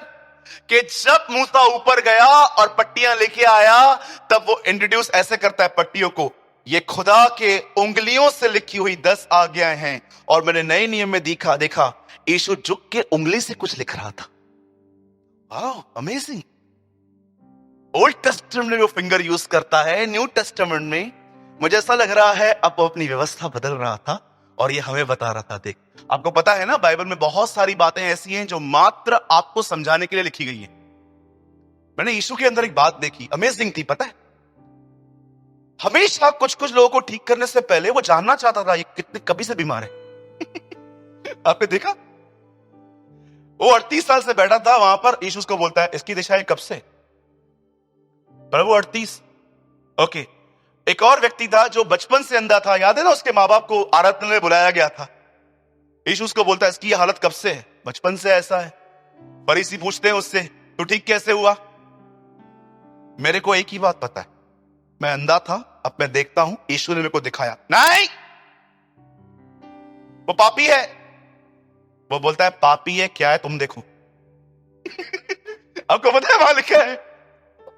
कि जब मूसा ऊपर गया और पट्टियां लेके आया, तब वो इंट्रोड्यूस ऐसे करता है पट्टियों को, ये खुदा के उंगलियों से लिखी हुई 10 आज्ञाएं हैं। और मैंने नए नियम में देखा यीशु झुक के उंगली से कुछ लिख रहा था। वाह, अमेजिंग। ओल्ड टेस्टामेंट में वो फिंगर यूज करता है, न्यू टेस्टामेंट में मुझे ऐसा लग रहा है अब वो अपनी व्यवस्था बदल रहा था और ये हमें बता रहा था। देख, आपको पता है ना, बाइबल में बहुत सारी बातें ऐसी हैं जो मात्र आपको समझाने के लिए लिखी गई है। मैंने यीशु के अंदर एक बात देखी, अमेजिंग थी। पता है, हमेशा कुछ कुछ लोगों को ठीक करने से पहले वो जानना चाहता था ये कितने कभी से बीमार है। आपने देखा, वो 38 साल से बैठा था वहां पर, यीशु उसको बोलता है इसकी दिशा है कब से? प्रभु 38। ओके, एक और व्यक्ति था जो बचपन से अंधा था, याद है ना, उसके माँ बाप को आराधना में बुलाया गया था। यीशु उसको बोलता है इसकी हालत कब से है? बचपन से ऐसा है। फरीसी पूछते हैं उससे, तो ठीक कैसे हुआ? मेरे को एक ही बात पता है, मैं अंधा था, अब मैं देखता हूं, यीशु ने मेरे को दिखाया। नहीं, वो पापी है। वो बोलता है पापी है, क्या है तुम देखो। आपको पता है वहां लिखा है,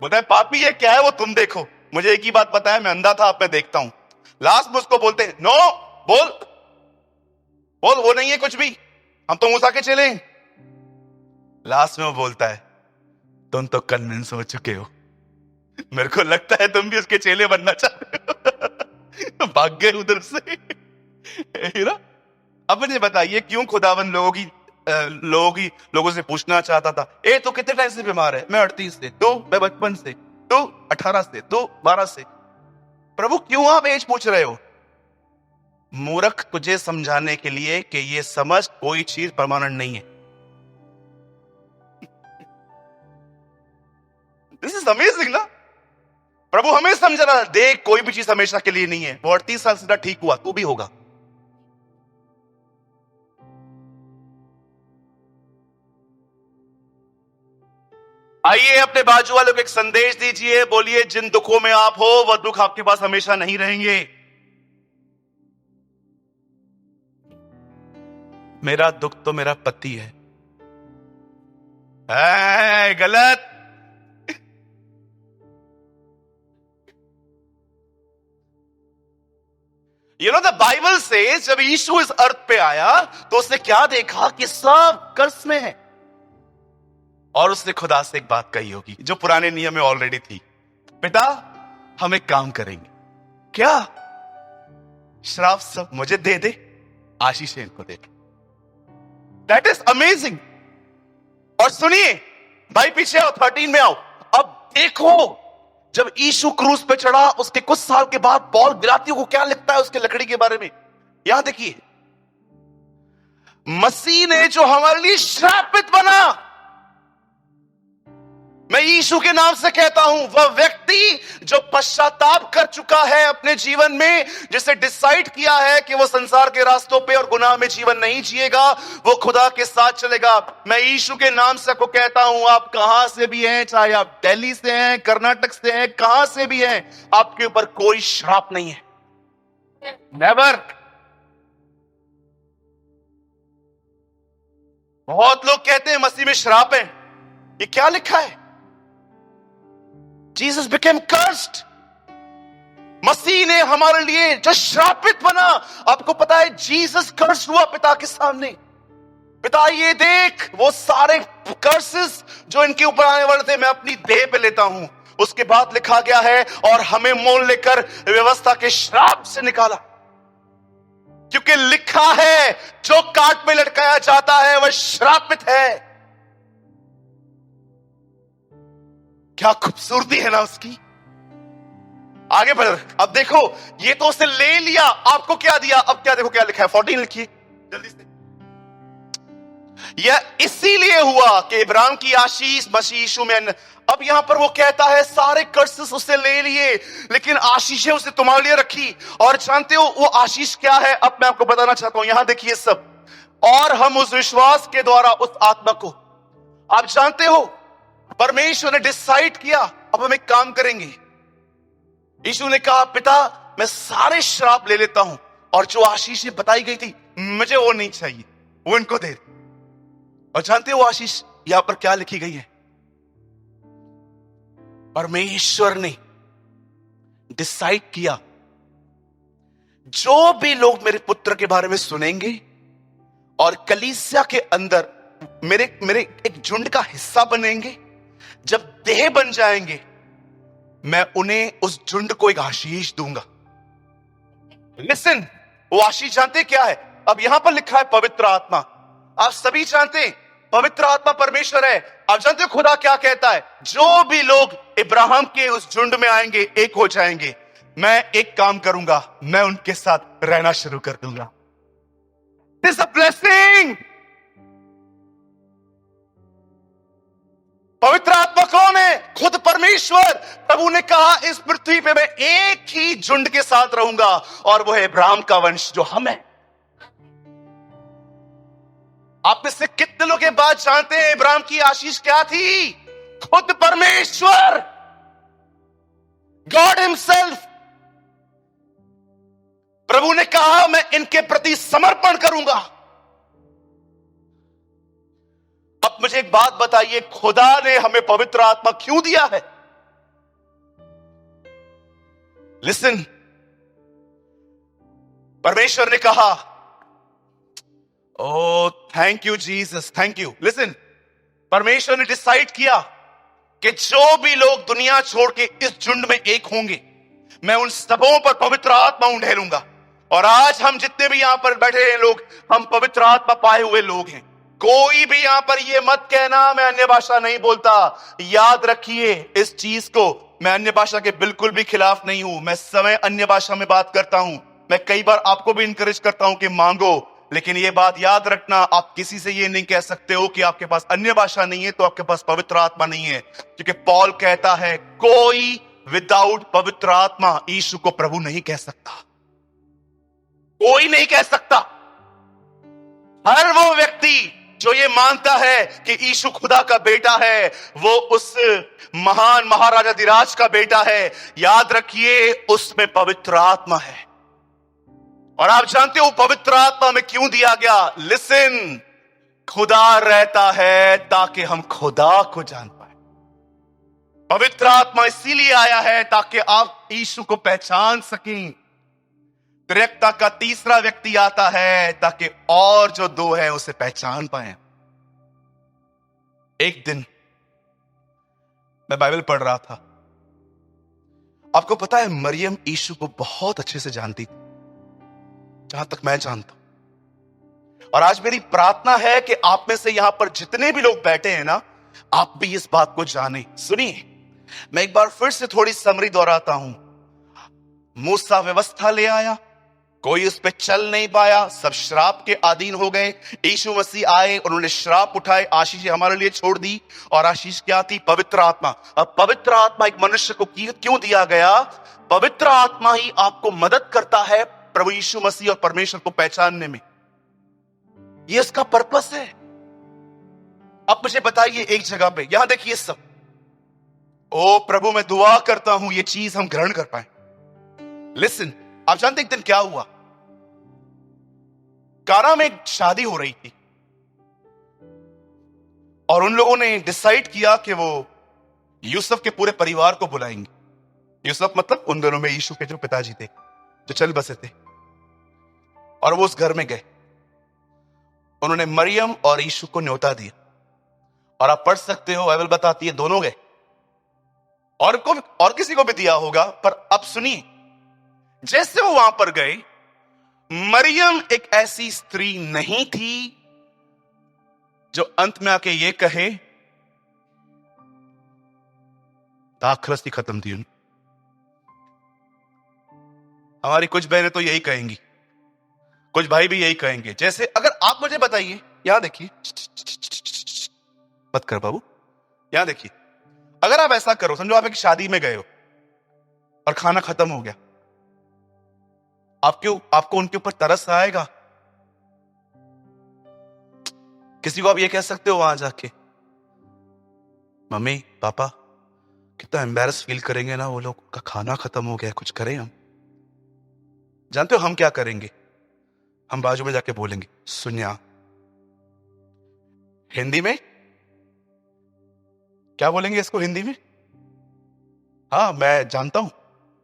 बोलता है पापी है, क्या है वो तुम देखो। मुझे एक ही बात पता है, मैं अंधा था, अब मैं देखता हूं। लास्ट में उसको बोलते हैं नो, बोल बोल, वो नहीं है कुछ भी, हम तो मूसा के चेले हैं। लास्ट में वो बोलता है तुम तो कन्विंस हो चुके हो, मेरे को लगता है तुम भी उसके चेले बनना चाहते हो। भाग गए उधर से। ना, अब मुझे बताइए क्यों खुदावन लोगों से पूछना चाहता था, ए तो कितने टाइम से बीमार है? मैं 38 से। तो मैं बचपन से। तो 18 से। तो 12 से। प्रभु क्यों आप एज पूछ रहे हो? मूर्ख तुझे समझाने के लिए कि ये समझ कोई चीज परमानेंट नहीं है। दिस इज अमेजिंग ना। प्रभु हमें समझा रहा, देख कोई भी चीज हमेशा के लिए नहीं है। वो 38 साल से ठीक हुआ, तू भी होगा। आइए अपने बाजू वालों को एक संदेश दीजिए, बोलिए जिन दुखों में आप हो वह दुख आपके पास हमेशा नहीं रहेंगे। मेरा दुख तो मेरा पति है। गलत। यू नो द बाइबल से जब यीशु इस अर्थ पे आया तो उसने क्या देखा कि सब कर्ज में है। और उसने खुदा से एक बात कही होगी जो पुराने नियम में ऑलरेडी थी, पिता हम एक काम करेंगे, क्या श्राप सब मुझे दे दे, आशीष इनको दे। That is amazing. और सुनिए भाई, पीछे आओ, 13 में आओ। अब देखो, जब यीशु क्रूस पे चढ़ा उसके कुछ साल के बाद पॉल गलातियों को क्या लिखता है उसके लकड़ी के बारे में। यहां देखिए, मसीह ने जो हमारे लिए श्रापित बना, मैं यीशु के नाम से कहता हूं, वह व्यक्ति जो पश्चाताप कर चुका है अपने जीवन में, जिसे डिसाइड किया है कि वो संसार के रास्तों पे और गुनाह में जीवन नहीं जिएगा, वो खुदा के साथ चलेगा। मैं यीशु के नाम से आपको कहता हूं, आप कहां से भी हैं, चाहे आप दिल्ली से हैं, कर्नाटक से हैं, कहां से भी हैं, आपके ऊपर कोई श्राप नहीं है। नेवर। बहुत लोग कहते हैं मसीह में श्राप है। ये क्या लिखा है? Jesus became cursed। मसीह ने हमारे लिए जो श्रापित बना, आपको पता है जीसस कर्स हुआ पिता के सामने। पिता ये देख, वो सारे कर्सेस जो इनके ऊपर आने वाले थे मैं अपनी देह पे लेता हूं। उसके बाद लिखा गया है और हमें मोल लेकर व्यवस्था के श्राप से निकाला, क्योंकि लिखा है जो काट में लटकाया जाता है वह श्रापित है। क्या खूबसूरती है ना उसकी। आगे बढ़, अब देखो, ये तो उसने ले लिया, आपको क्या दिया। अब क्या देखो क्या लिखा है, 14 लिखिए जल्दी से। यह इसीलिए हुआ कि इब्राहिम की आशीष मसीह यीशु में। अब यहां पर वो कहता है सारे कर्सेस उससे ले लिए, लेकिन आशीषें उसने तुम्हारे लिए रखी। और जानते हो वो आशीष क्या है? अब मैं आपको बताना चाहता हूं, यहां देखिए सब। और हम उस विश्वास के द्वारा उस आत्मा को, आप जानते हो परमेश्वर ने डिसाइड किया अब हम एक काम करेंगे। यीशु ने कहा, पिता मैं सारे श्राप ले लेता हूं और जो आशीषें बताई गई थी मुझे वो नहीं चाहिए, वो इनको दे। और जानते हो वो आशीष यहां पर क्या लिखी गई है? परमेश्वर ने डिसाइड किया जो भी लोग मेरे पुत्र के बारे में सुनेंगे और कलीसिया के अंदर मेरे एक झुंड का हिस्सा बनेंगे, जब देह बन जाएंगे मैं उन्हें उस झुंड को एक आशीष दूंगा। लिसन, वो आशीष जानते क्या है? अब यहां पर लिखा है पवित्र आत्मा। आप सभी जानते हैं पवित्र आत्मा परमेश्वर है। आप जानते हो खुदा क्या कहता है? जो भी लोग इब्राहिम के उस झुंड में आएंगे एक हो जाएंगे। मैं एक काम करूंगा, मैं उनके साथ रहना शुरू कर दूंगा। This is a blessing। पवित्र आत्मा कौन है? खुद परमेश्वर। प्रभु ने कहा इस पृथ्वी पे मैं एक ही झुंड के साथ रहूंगा और वो है इब्राहिम का वंश जो हम है। आप में से कितने लोग ये बात जानते हैं इब्राहिम की आशीष क्या थी? खुद परमेश्वर, गॉड हिमसेल्फ। प्रभु ने कहा मैं इनके प्रति समर्पण करूंगा। अब मुझे एक बात बताइए, खुदा ने हमें पवित्र आत्मा क्यों दिया है? लिसन, परमेश्वर ने कहा, oh thank you Jesus, thank you. Listen, परमेश्वर ने डिसाइड किया कि जो भी लोग दुनिया छोड़ के इस झुंड में एक होंगे मैं उन सबों पर पवित्र आत्मा उंडेलूंगा। और आज हम जितने भी यहां पर बैठे हैं लोग, हम पवित्र आत्मा पाए हुए लोग हैं। कोई भी यहां पर ये मत कहना मैं अन्य भाषा नहीं बोलता। याद रखिए इस चीज को, मैं अन्य भाषा के बिल्कुल भी खिलाफ नहीं हूं। मैं समय अन्य भाषा में बात करता हूं। मैं कई बार आपको भी इंकरेज करता हूं कि मांगो, लेकिन ये बात याद रखना, आप किसी से ये नहीं कह सकते हो कि आपके पास अन्य भाषा नहीं है तो आपके पास पवित्र आत्मा नहीं है। क्योंकि पौल कहता है कोई विदाउट पवित्र आत्मा यीशु को प्रभु नहीं कह सकता। कोई नहीं कह सकता। हर वो व्यक्ति जो ये मानता है कि यीशु खुदा का बेटा है, वो उस महान महाराजा धीराज का बेटा है। याद रखिए उसमें पवित्र आत्मा है। और आप जानते हो पवित्र आत्मा में क्यों दिया गया? लिसन, खुदा रहता है ताकि हम खुदा को जान पाए। पवित्र आत्मा इसीलिए आया है ताकि आप यीशु को पहचान सकें। त्रिएकता का तीसरा व्यक्ति आता है ताकि और जो दो है उसे पहचान पाए। एक दिन मैं बाइबल पढ़ रहा था। आपको पता है मरियम यीशु को बहुत अच्छे से जानती थी, जहां तक मैं जानता हूं। और आज मेरी प्रार्थना है कि आप में से यहां पर जितने भी लोग बैठे हैं ना, आप भी इस बात को जानें। सुनिए, मैं एक बार फिर से थोड़ी समरी दोहराता हूं। मूसा व्यवस्था ले आया, कोई उस पर चल नहीं पाया, सब श्राप के अधीन हो गए। यीशु मसीह आए, उन्होंने श्राप उठाए, आशीष हमारे लिए छोड़ दी। और आशीष क्या थी? पवित्र आत्मा। अब पवित्र आत्मा एक मनुष्य को क्यों दिया गया? पवित्र आत्मा ही आपको मदद करता है प्रभु यीशु मसीह और परमेश्वर को पहचानने में। ये इसका पर्पस है। अब मुझे बताइए एक जगह पे, यहां देखिए सब, ओ प्रभु मैं दुआ करता हूं ये चीज हम ग्रहण कर पाए। लिसन, आप जानते एक दिन क्या हुआ? काना में एक शादी हो रही थी और उन लोगों ने डिसाइड किया कि वो यूसुफ के पूरे परिवार को बुलाएंगे। यूसुफ मतलब उन दोनों में यीशु के जो पिताजी थे, जो चल बसे थे। और वो उस घर में गए, उन्होंने मरियम और यीशु को न्योता दिया। और आप पढ़ सकते हो, बाइबल बताती है दोनों गए, और किसी को भी दिया होगा। पर अब सुनिए, जैसे वो वहां पर गए, मरियम एक ऐसी स्त्री नहीं थी जो अंत में आके ये कहे दाखरस्ती खत्म थी। हमारी कुछ बहनें तो यही कहेंगी, कुछ भाई भी यही कहेंगे। जैसे अगर आप मुझे बताइए, यहां देखिए, मत कर बाबू, यहां देखिए, अगर आप ऐसा करो, समझो आप एक शादी में गए हो और खाना खत्म हो गया, आपको उनके ऊपर तरस आएगा? किसी को आप ये कह सकते हो वहां जाके मम्मी पापा कितना एम्बैरस फील करेंगे ना वो लोग, का खाना खत्म हो गया, कुछ करें हम। जानते हो हम क्या करेंगे? हम बाजू में जाके बोलेंगे, सुनिया, हिंदी में क्या बोलेंगे इसको हिंदी में? हाँ मैं जानता हूं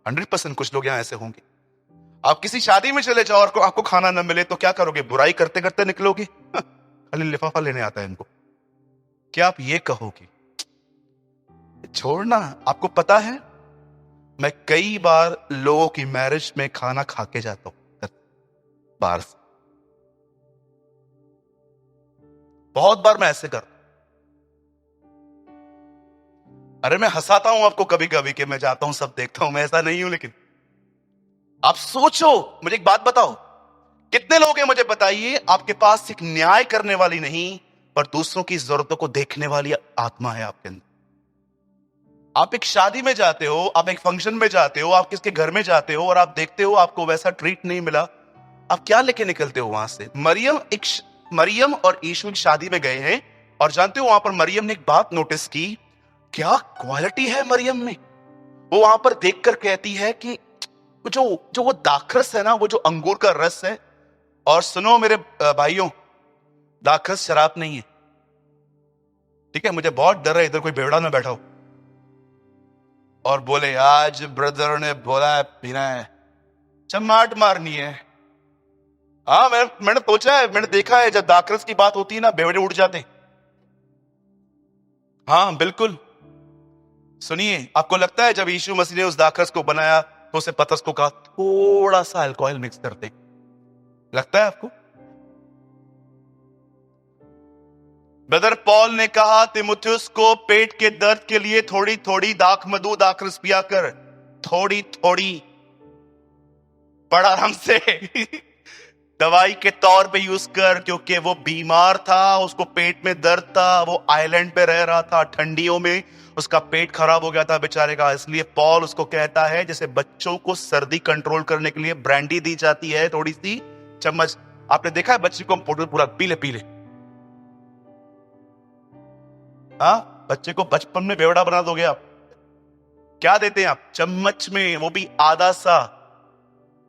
100% कुछ लोग यहां ऐसे होंगे। आप किसी शादी में चले जाओ और आपको खाना ना मिले तो क्या करोगे? बुराई करते करते निकलोगे? खाली लिफाफा लेने आता है इनको। क्या आप ये कहोगे? छोड़ना। आपको पता है मैं कई बार लोगों की मैरिज में खाना खा के जाता हूं बाहर से। बहुत बार मैं ऐसे कर, अरे मैं हंसाता हूं आपको कभी कभी कि मैं जाता हूं सब देखता हूं, मैं ऐसा नहीं हूं। लेकिन आप सोचो, मुझे एक बात बताओ, कितने लोग हैं मुझे बताइए, आपके पास एक न्याय करने वाली नहीं पर दूसरों की जरूरतों को देखने वाली आत्मा है आपके अंदर। आप एक शादी में जाते हो, आप एक फंक्शन में जाते हो, आप किसके घर में जाते हो और आप देखते हो आपको वैसा ट्रीट नहीं मिला, आप क्या लेके निकलते हो वहां से? मरियम और यीशु की शादी में गए हैं और जानते हो वहां पर मरियम ने एक बात नोटिस की, क्या क्वालिटी है मरियम में। वो वहां पर देखकर कहती है कि जो जो वो दाखरस है ना, वो जो अंगूर का रस है, और सुनो मेरे भाइयों, दाखरस शराब नहीं है, ठीक है? मुझे बहुत डर है इधर कोई बेवड़ा में बैठा हो और बोले आज ब्रदर ने बोला है पीना है, चमाट मारनी है। हाँ मैंने सोचा है, मैंने देखा है, जब दाखरस की बात होती है ना बेवड़े उठ जाते हैं। हाँ बिल्कुल। सुनिए, आपको लगता है जब यीशु मसीह ने उस दाखरस को बनाया तो उसे पतरस को कहा थोड़ा सा अल्कोहल मिक्स करते? लगता है आपको? ब्रदर पॉल ने कहा तिमुथियुस को पेट के दर्द के लिए थोड़ी थोड़ी दाख मधु दाखरस पिया कर, थोड़ी थोड़ी, बड़ा आराम से दवाई के तौर पे यूज कर, क्योंकि वो बीमार था, उसको पेट में दर्द था, वो आइलैंड पे रह रहा था, ठंडियों में उसका पेट खराब हो गया था बेचारे का। इसलिए पॉल उसको कहता है जैसे बच्चों को सर्दी कंट्रोल करने के लिए ब्रांडी दी जाती है थोड़ी सी चम्मच। आपने देखा है बच्चे को हम पूरा पीले पीले, हाँ बच्चे को बचपन में बेवड़ा बना दोगे आप। क्या देते हैं आप? चम्मच में, वो भी आधा सा।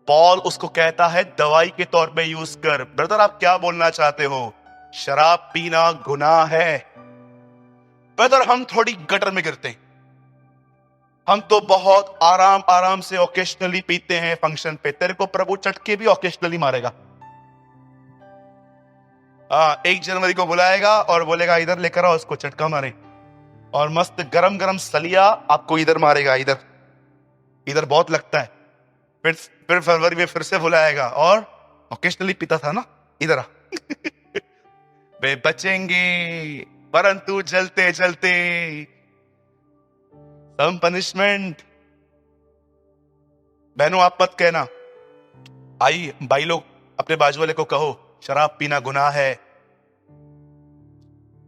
पॉल उसको कहता है दवाई के तौर पे यूज कर। ब्रदर आप क्या बोलना चाहते हो? शराब पीना गुनाह है? ब्रदर हम थोड़ी गटर में गिरते हैं, हम तो बहुत आराम आराम से ओकेशनली पीते हैं फंक्शन पे। तेरे को प्रभु चटके भी ओकेशनली मारेगा। 1 जनवरी को बुलाएगा और बोलेगा इधर लेकर आओ उसको, चटका मारे, और मस्त गरम गरम सलिया आपको इधर मारेगा, इधर इधर बहुत लगता है। फिर फरवरी में फिर से बुलाएगा और ओकेशनली पीता था ना, इधर आ वे बचेंगे परंतु जलते जलते सम पनिशमेंट। बहनों आप मत कहना, आई भाई लोग अपने बाजू वाले को कहो शराब पीना गुनाह है।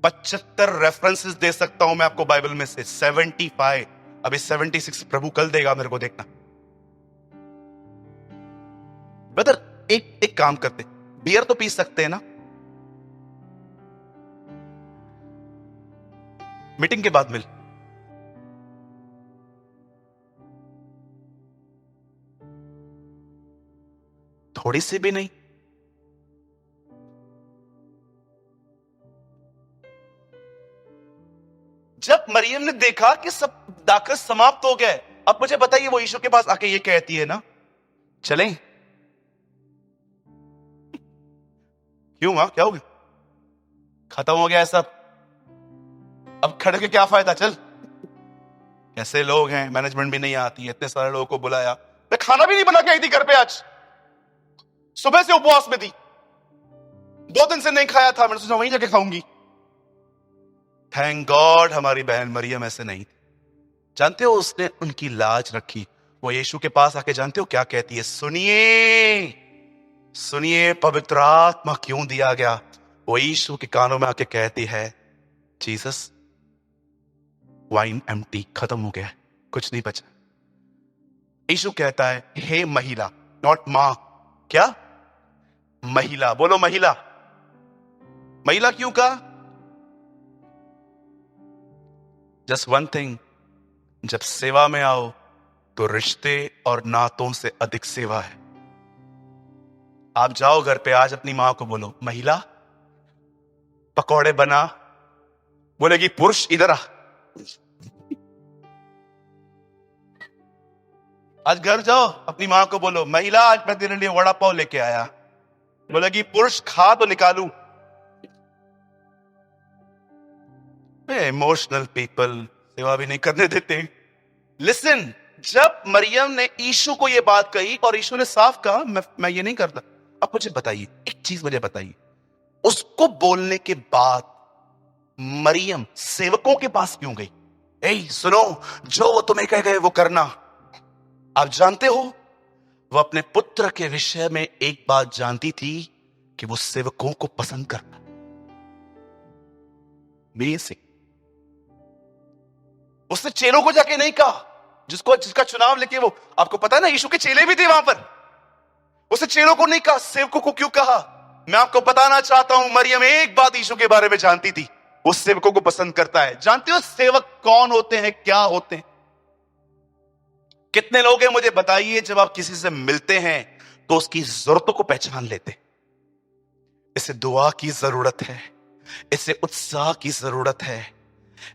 75 रेफरेंसेस दे सकता हूं मैं आपको बाइबल में से, 75। अभी 76 प्रभु कल देगा मेरे को, देखना। ब्रदर एक काम करते, बियर तो पी सकते हैं ना? मीटिंग के बाद मिल। थोड़ी सी भी नहीं? जब मरियम ने देखा कि सब दाखरस समाप्त हो गए, अब मुझे बताइए वो यीशु के पास आके ये कहती है ना चलें? क्यों मां, क्या हो गया? खत्म हो गया है सब, अब खड़े के क्या फायदा? चल। कैसे लोग हैं, मैनेजमेंट भी नहीं आती है, इतने सारे लोगों को बुलाया, मैं खाना भी नहीं बना के आई थी घर पे आज, सुबह से उपवास में थी, 2 दिन से नहीं खाया था, मैंने सोचा वहीं जाके खाऊंगी। थैंक गॉड हमारी बहन मरियम ऐसे नहीं थी। जानते हो उसने उनकी लाज रखी। वो यीशु के पास आके जानते हो क्या कहती है? सुनिए सुनिए पवित्र आत्मा क्यों दिया गया। वो यीशु के कानों में आके कहती है जीसस वाइन एम्प्टी, खत्म हो गया है, कुछ नहीं बचा। यीशु कहता है हे महिला, नॉट मां, क्या महिला? बोलो महिला। महिला क्यों कहा? जस्ट वन थिंग, जब सेवा में आओ तो रिश्ते और नातों से अधिक सेवा है। आप जाओ घर पे, आज अपनी मां को बोलो, महिला पकौड़े बना, बोलेगी पुरुष इधर आ। आज घर जाओ, अपनी मां को बोलो, महिला आज मैं तेरे लिए वड़ा पाव लेके आया, बोलेगी पुरुष खा तो निकालू। इमोशनल पीपल सेवा भी नहीं करने देते। लिसन, जब मरियम ने यीशु को यह बात कही और यीशु ने साफ कहा मैं ये नहीं करता। अब मुझे बताइए, एक चीज मुझे बताइए, उसको बोलने के बाद मरियम सेवकों के पास क्यों गई? ए सुनो, जो वो तुम्हें कह गए वो करना। आप जानते हो, वो अपने पुत्र के विषय में एक बात जानती थी कि वो सेवकों को पसंद करता। उसने चेलों को जाके नहीं कहा, जिसका चुनाव लेके वो, आपको पता है ना, यीशु के चेले भी थे वहां पर। उसने चेलों को नहीं कहा, सेवकों को क्यों कहा? मैं आपको बताना चाहता हूं, मरियम एक बात यीशु के बारे में जानती थी, वो सेवकों को पसंद करता है। जानते हो सेवक कौन होते हैं, क्या होते हैं? कितने लोग हैं मुझे बताइए, जब आप किसी से मिलते हैं तो उसकी जरूरतों को पहचान लेते? इसे दुआ की जरूरत है, इसे उत्साह की जरूरत है,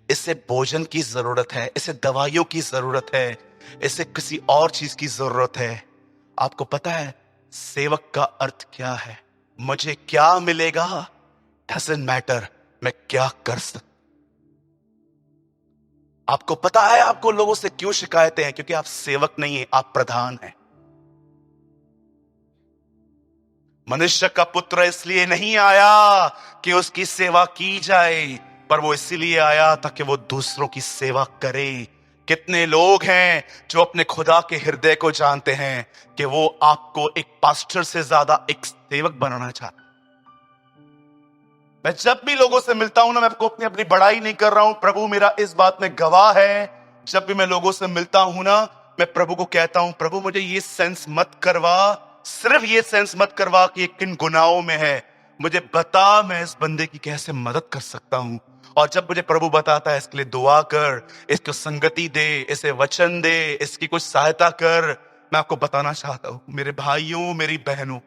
इसे भोजन की जरूरत है, इसे दवाइयों की जरूरत है, इसे किसी और चीज की जरूरत है। आपको पता है सेवक का अर्थ क्या है? मुझे क्या मिलेगा डजंट मैटर, मैं क्या कर सकता। आपको पता है आपको लोगों से क्यों शिकायतें हैं? क्योंकि आप सेवक नहीं है, आप प्रधान हैं। मनुष्य का पुत्र इसलिए नहीं आया कि उसकी सेवा की जाए, पर वो इसीलिए आया ताकि वो दूसरों की सेवा करे। कितने लोग हैं जो अपने खुदा के हृदय को जानते हैं कि वो आपको एक पास्टर से ज्यादा एक सेवक बनाना चाहते। मैं जब भी लोगों से मिलता हूं ना, मैं आपको अपनी बड़ाई नहीं कर रहा हूं, प्रभु मेरा इस बात में गवाह है। जब भी मैं लोगों से मिलता हूं ना, मैं प्रभु को कहता हूं, प्रभु मुझे ये सेंस मत करवा, सिर्फ ये सेंस मत करवा कि ये किन गुनाहों में है, मुझे बता मैं इस बंदे की कैसे मदद कर सकता हूं। और जब मुझे प्रभु बताता है इसके लिए दुआ कर, इसको संगति दे, इसे वचन दे, इसकी कुछ सहायता कर, मैं आपको बताना चाहता हूं मेरे भाइयों, मेरी बहनों,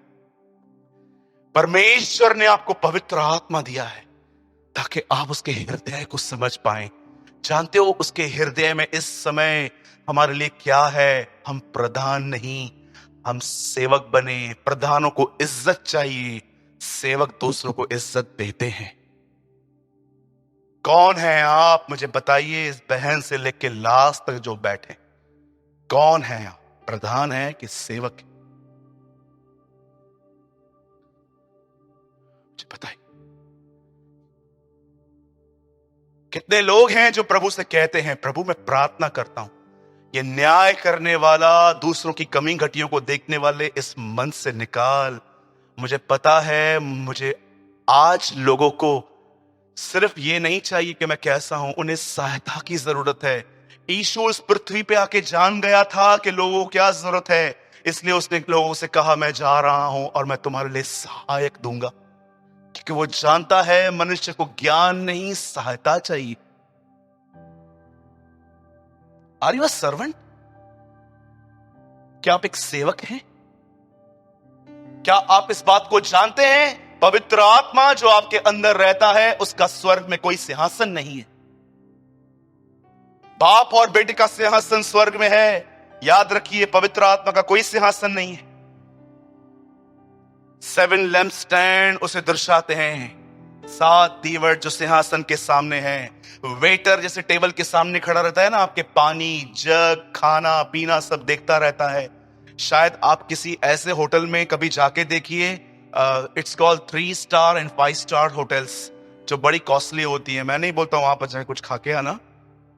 परमेश्वर ने आपको पवित्र आत्मा दिया है ताकि आप उसके हृदय को समझ पाएं। जानते हो उसके हृदय में इस समय हमारे लिए क्या है? हम प्रधान नहीं, हम सेवक बने। प्रधानों को इज्जत चाहिए, सेवक दूसरों को इज्जत देते हैं। कौन है आप? मुझे बताइए, इस बहन से लेकर लास्ट तक जो बैठे, कौन है आप? प्रधान है कि सेवक है? मुझे बताइए। कितने लोग हैं जो प्रभु से कहते हैं, प्रभु मैं प्रार्थना करता हूं, ये न्याय करने वाला, दूसरों की कमी घटियों को देखने वाले इस मन से निकाल। मुझे पता है, मुझे आज लोगों को सिर्फ ये नहीं चाहिए कि मैं कैसा हूं, उन्हें सहायता की जरूरत है। यीशु इस पृथ्वी पे आके जान गया था कि लोगों को क्या जरूरत है, इसलिए उसने लोगों से कहा मैं जा रहा हूं और मैं तुम्हारे लिए सहायक दूंगा, क्योंकि वो जानता है मनुष्य को ज्ञान नहीं सहायता चाहिए। Are you a servant? क्या आप एक सेवक हैं? क्या आप इस बात को जानते हैं? पवित्र आत्मा जो आपके अंदर रहता है, उसका स्वर्ग में कोई सिंहासन नहीं है। बाप और बेटे का सिंहासन स्वर्ग में है, याद रखिए, पवित्र आत्मा का कोई सिंहासन नहीं है। 7 लैंप स्टैंड उसे दर्शाते हैं, 7 दीवट जो सिंहासन के सामने हैं। वेटर जैसे टेबल के सामने खड़ा रहता है ना, आपके पानी, जग, खाना पीना सब देखता रहता है। शायद आप किसी ऐसे होटल में कभी जाके देखिए, it's called 3 star and 5 star hotels, जो बड़ी कॉस्टली होती है। मैं नहीं बोलता वहां पर जाके कुछ खा के आना,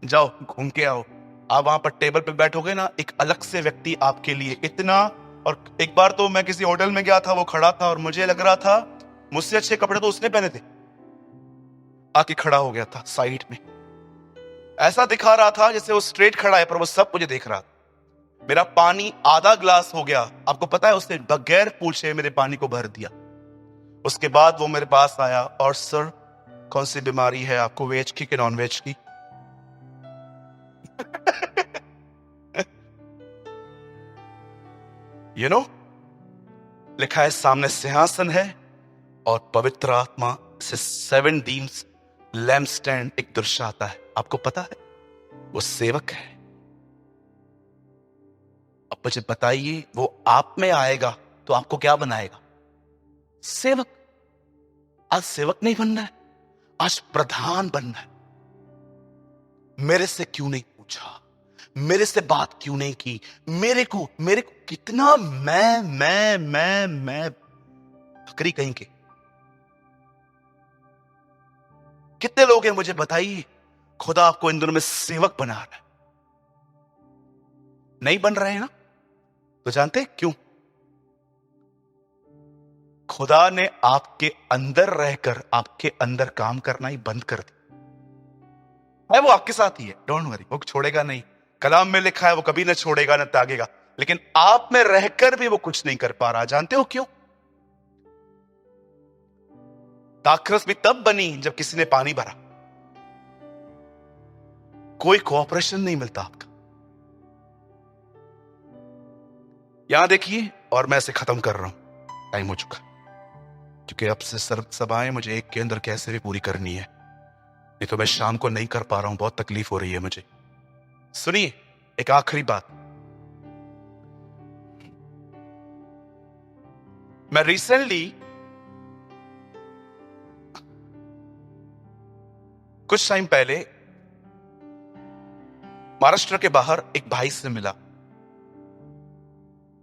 जाओ घूम के आओ। आप वहां पर टेबल पे बैठोगे ना, एक अलग से व्यक्ति आपके लिए इतना। और एक बार तो मैं किसी होटल में गया था, वो खड़ा था और मुझे लग रहा था मुझसे अच्छे कपड़े तो उसने पहने थे, आके खड़ा हो गया था साइड में, ऐसा दिखा रहा था जैसे वो स्ट्रेट खड़ा है, पर वो सब मुझे देख रहा था। मेरा पानी आधा ग्लास हो गया, आपको पता है, उसने बगैर पूछे मेरे पानी को भर दिया। उसके बाद वो मेरे पास आया, और सर कौन सी बीमारी है आपको, वेज की कि नॉन वेज की? यू नो, लिखा है सामने सिंहासन है और पवित्र आत्मा से 7 डीम्स लैम्प स्टैंड एक दर्शाता है। आपको पता है वो सेवक है। अब मुझे बताइए, वो आप में आएगा तो आपको क्या बनाएगा? सेवक। आज सेवक नहीं बनना है, आज प्रधान बनना है। मेरे से क्यों नहीं पूछा, मेरे से बात क्यों नहीं की, मेरे को कितना मैं बकरी कहीं के। कितने लोग हैं मुझे बताइए, खुदा आपको इन दिनों में सेवक बना रहा है। नहीं बन रहे हैं ना, तो जानते क्यों? खुदा ने आपके अंदर रहकर आपके अंदर काम करना ही बंद कर दिया है। वो आपके साथ ही है, डोंट वरी, वो छोड़ेगा नहीं। कलाम में लिखा है वो कभी ना छोड़ेगा ना त्यागेगा, लेकिन आप में रहकर भी वो कुछ नहीं कर पा रहा। जानते हो क्यों? दाखरस भी तब बनी जब किसी ने पानी भरा। कोई कोऑपरेशन नहीं मिलता आपका। यहां देखिए, और मैं इसे खत्म कर रहा हूं, टाइम हो चुका, क्योंकि अब से सर्व सभाएं मुझे एक के अंदर कैसे भी पूरी करनी है, नहीं तो मैं शाम को नहीं कर पा रहा हूं। बहुत तकलीफ हो रही है मुझे। सुनिए, एक आखिरी बात। मैं रिसेंटली कुछ टाइम पहले महाराष्ट्र के बाहर एक भाई से मिला।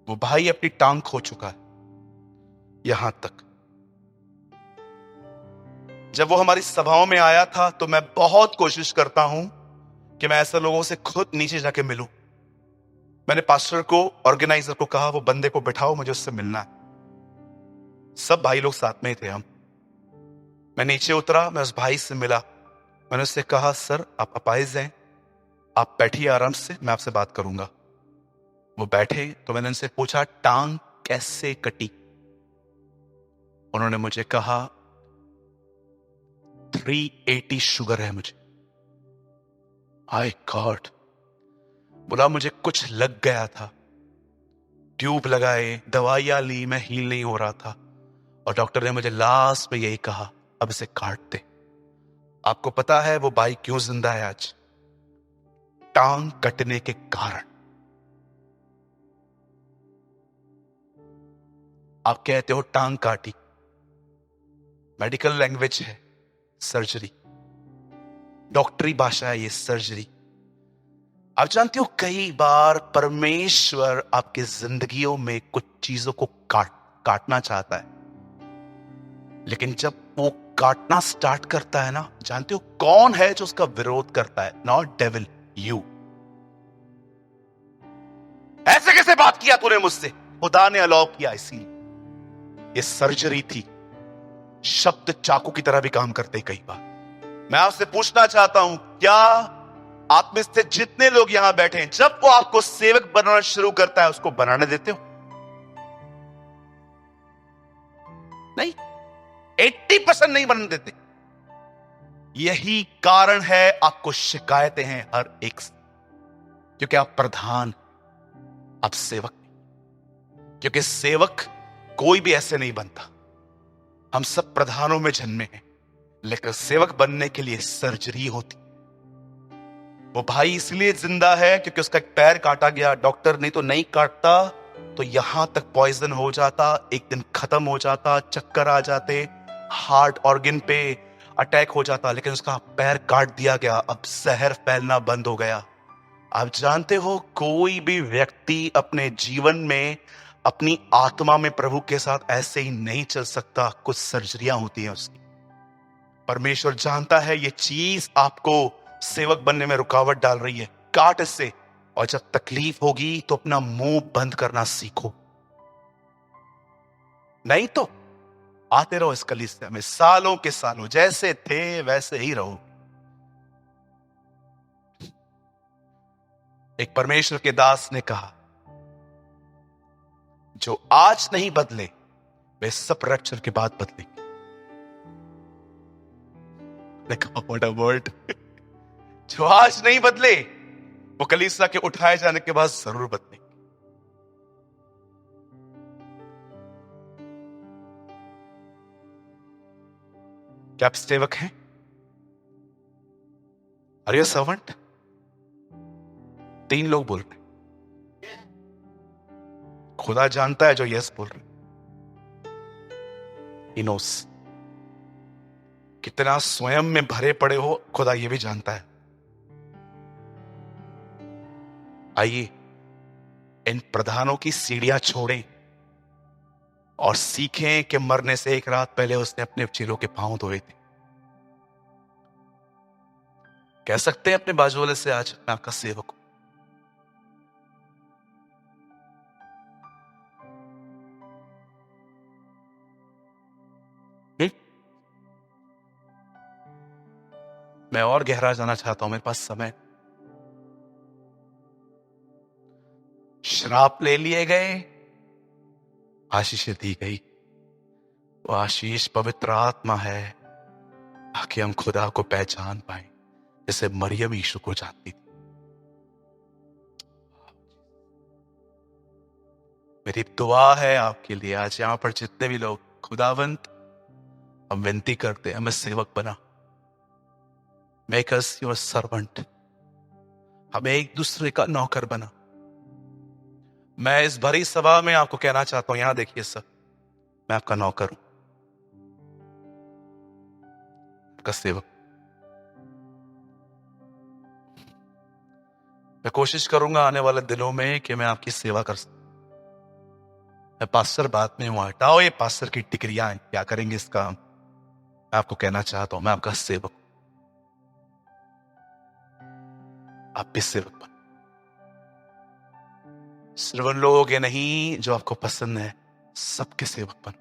वो भाई अपनी टांग खो चुका है। यहां तक जब वो हमारी सभाओं में आया था तो मैं बहुत कोशिश करता हूं कि मैं ऐसे लोगों से खुद नीचे जाके मिलूं। मैंने पास्टर को, ऑर्गेनाइजर को कहा वो बंदे को बिठाओ, मुझे उससे मिलना है। सब भाई लोग साथ में ही थे हम। मैं नीचे उतरा, मैं उस भाई से मिला। मैंने उससे कहा, सर आप अपाहिज हैं, आप बैठिए आराम से, मैं आपसे बात करूंगा। वो बैठे तो मैंने उनसे पूछा टांग कैसे कटी। उन्होंने मुझे कहा 380 शुगर है मुझे। हाय गॉड। बोला मुझे कुछ लग गया था, ट्यूब लगाए, दवाइयां ली, मैं हील नहीं हो रहा था, और डॉक्टर ने मुझे लास्ट में यही कहा, अब इसे काट दे। आपको पता है वो भाई क्यों जिंदा है आज? टांग कटने के कारण। आप कहते हो टांग काटी, मेडिकल लैंग्वेज है सर्जरी, डॉक्टरी भाषा है ये सर्जरी। आप जानते हो कई बार परमेश्वर आपके जिंदगियों में कुछ चीजों को काटना चाहता है, लेकिन जब वो काटना स्टार्ट करता है ना, जानते हो कौन है जो उसका विरोध करता है? Not devil, you. ऐसे कैसे बात किया तूने मुझसे? खुदा ने अलाउ किया, इसीलिए ये सर्जरी थी। शब्द चाकू की तरह भी काम करते कई बार। मैं आपसे पूछना चाहता हूं, क्या आप में से जितने लोग यहां बैठे हैं, जब वो आपको सेवक बनाना शुरू करता है उसको बनाने देते हो? नहीं, 80% नहीं बनने देते। यही कारण है आपको शिकायतें हैं हर एक से, क्योंकि आप प्रधान, आप सेवक नहीं। क्योंकि सेवक कोई भी ऐसे नहीं बनता। हम सब प्रधानों में जन्मे हैं, लेकिन सेवक बनने के लिए सर्जरी होती। वो भाई इसलिए जिंदा है क्योंकि उसका एक पैर काटा गया। डॉक्टर नहीं तो नहीं काटता तो यहां तक पॉइजन हो जाता, एक दिन खत्म हो जाता, चक्कर आ जाते, हार्ट ऑर्गन पे अटैक हो जाता, लेकिन उसका पैर काट दिया गया। अब जहर फैलना बंद हो गया। आप जानते हो कोई भी व्यक्ति अपने जीवन में, अपनी आत्मा में प्रभु के साथ ऐसे ही नहीं चल सकता। कुछ सर्जरियां होती हैं उसकी। परमेश्वर जानता है ये चीज आपको सेवक बनने में रुकावट डाल रही है, काट इससे। और जब तकलीफ होगी तो अपना मुंह बंद करना सीखो, नहीं तो आते रहो इस कलीसिया में सालों के सालों, जैसे थे वैसे ही रहो। एक परमेश्वर के दास ने कहा, जो आज नहीं बदले वे सब रैप्चर के बाद बदलेंगे। What a word. जो आज नहीं बदले वो कलीसिया के उठाए जाने के बाद जरूर बदलेंगे। क्या आप सेवक हैं? Are you servant? 3 लोग बोल रहे हैं। खुदा जानता है जो यस बोल रहे। He knows। कितना स्वयं में भरे पड़े हो खुदा ये भी जानता है। आइए इन प्रधानों की सीढ़ियां छोड़ें और सीखें कि मरने से एक रात पहले उसने अपने चेलों के पांव धोए थे। कह सकते हैं अपने बाजू वाले से, आज मैं आपका सेवक हूं। मैं और गहरा जाना चाहता हूं, मेरे पास समय। श्राप ले लिए गए, आशीष दी गई। वो आशीष पवित्र आत्मा है ताकि हम खुदा को पहचान पाए जैसे मरियम यीशु को जानती थी। मेरी दुआ है आपके लिए आज यहां पर जितने भी लोग, खुदावंत हम विनती करते हैं, हमें सेवक बना। Make us your servant. हमें एक दूसरे का नौकर बना। मैं इस भरी सभा में आपको कहना चाहता हूं, यहां देखिए सर, मैं आपका नौकर हूं, आपका सेवक। मैं कोशिश करूंगा आने वाले दिनों में कि मैं आपकी सेवा कर सकूं। मैं पास्टर बात में हूं, हटाओ ये पास्टर की टिकरियां हैं, क्या करेंगे इसका। मैं आपको कहना चाहता हूं, मैं आपका सेवक हूं, आप भी सेवक बन। सिर्फ उन लोगों के नहीं जो आपको पसंद है, सबके सेवक बन।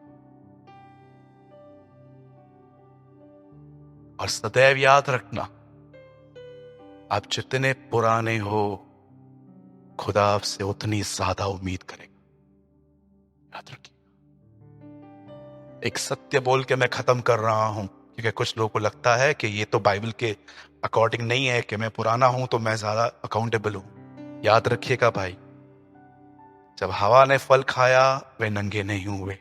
और सदैव याद रखना, आप जितने पुराने हो खुदा आपसे उतनी ज्यादा उम्मीद करेगा। याद रखिए। एक सत्य बोल के मैं खत्म कर रहा हूं, क्योंकि कुछ लोगों को लगता है कि ये तो बाइबल के अकॉर्डिंग नहीं है कि मैं पुराना हूं तो मैं ज्यादा अकाउंटेबल हूं। याद रखिएगा भाई, जब हवा ने फल खाया वे नंगे नहीं हुए,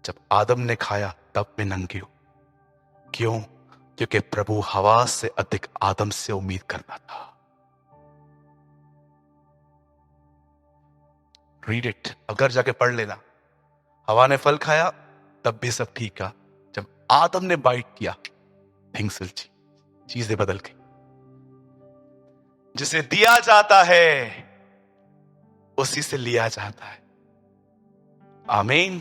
जब आदम ने खाया तब वे नंगे हुए। क्यों? क्योंकि प्रभु हवा से अधिक आदम से उम्मीद करता था। रीड इट, अगर जाके पढ़ लेना। हवा ने फल खाया तब भी सब ठीक था, जब आदम ने बाइट किया थिंग्स विल चेंज, चीजें बदल गई। जिसे दिया जाता है उसी से लिया जाता है। आमीन।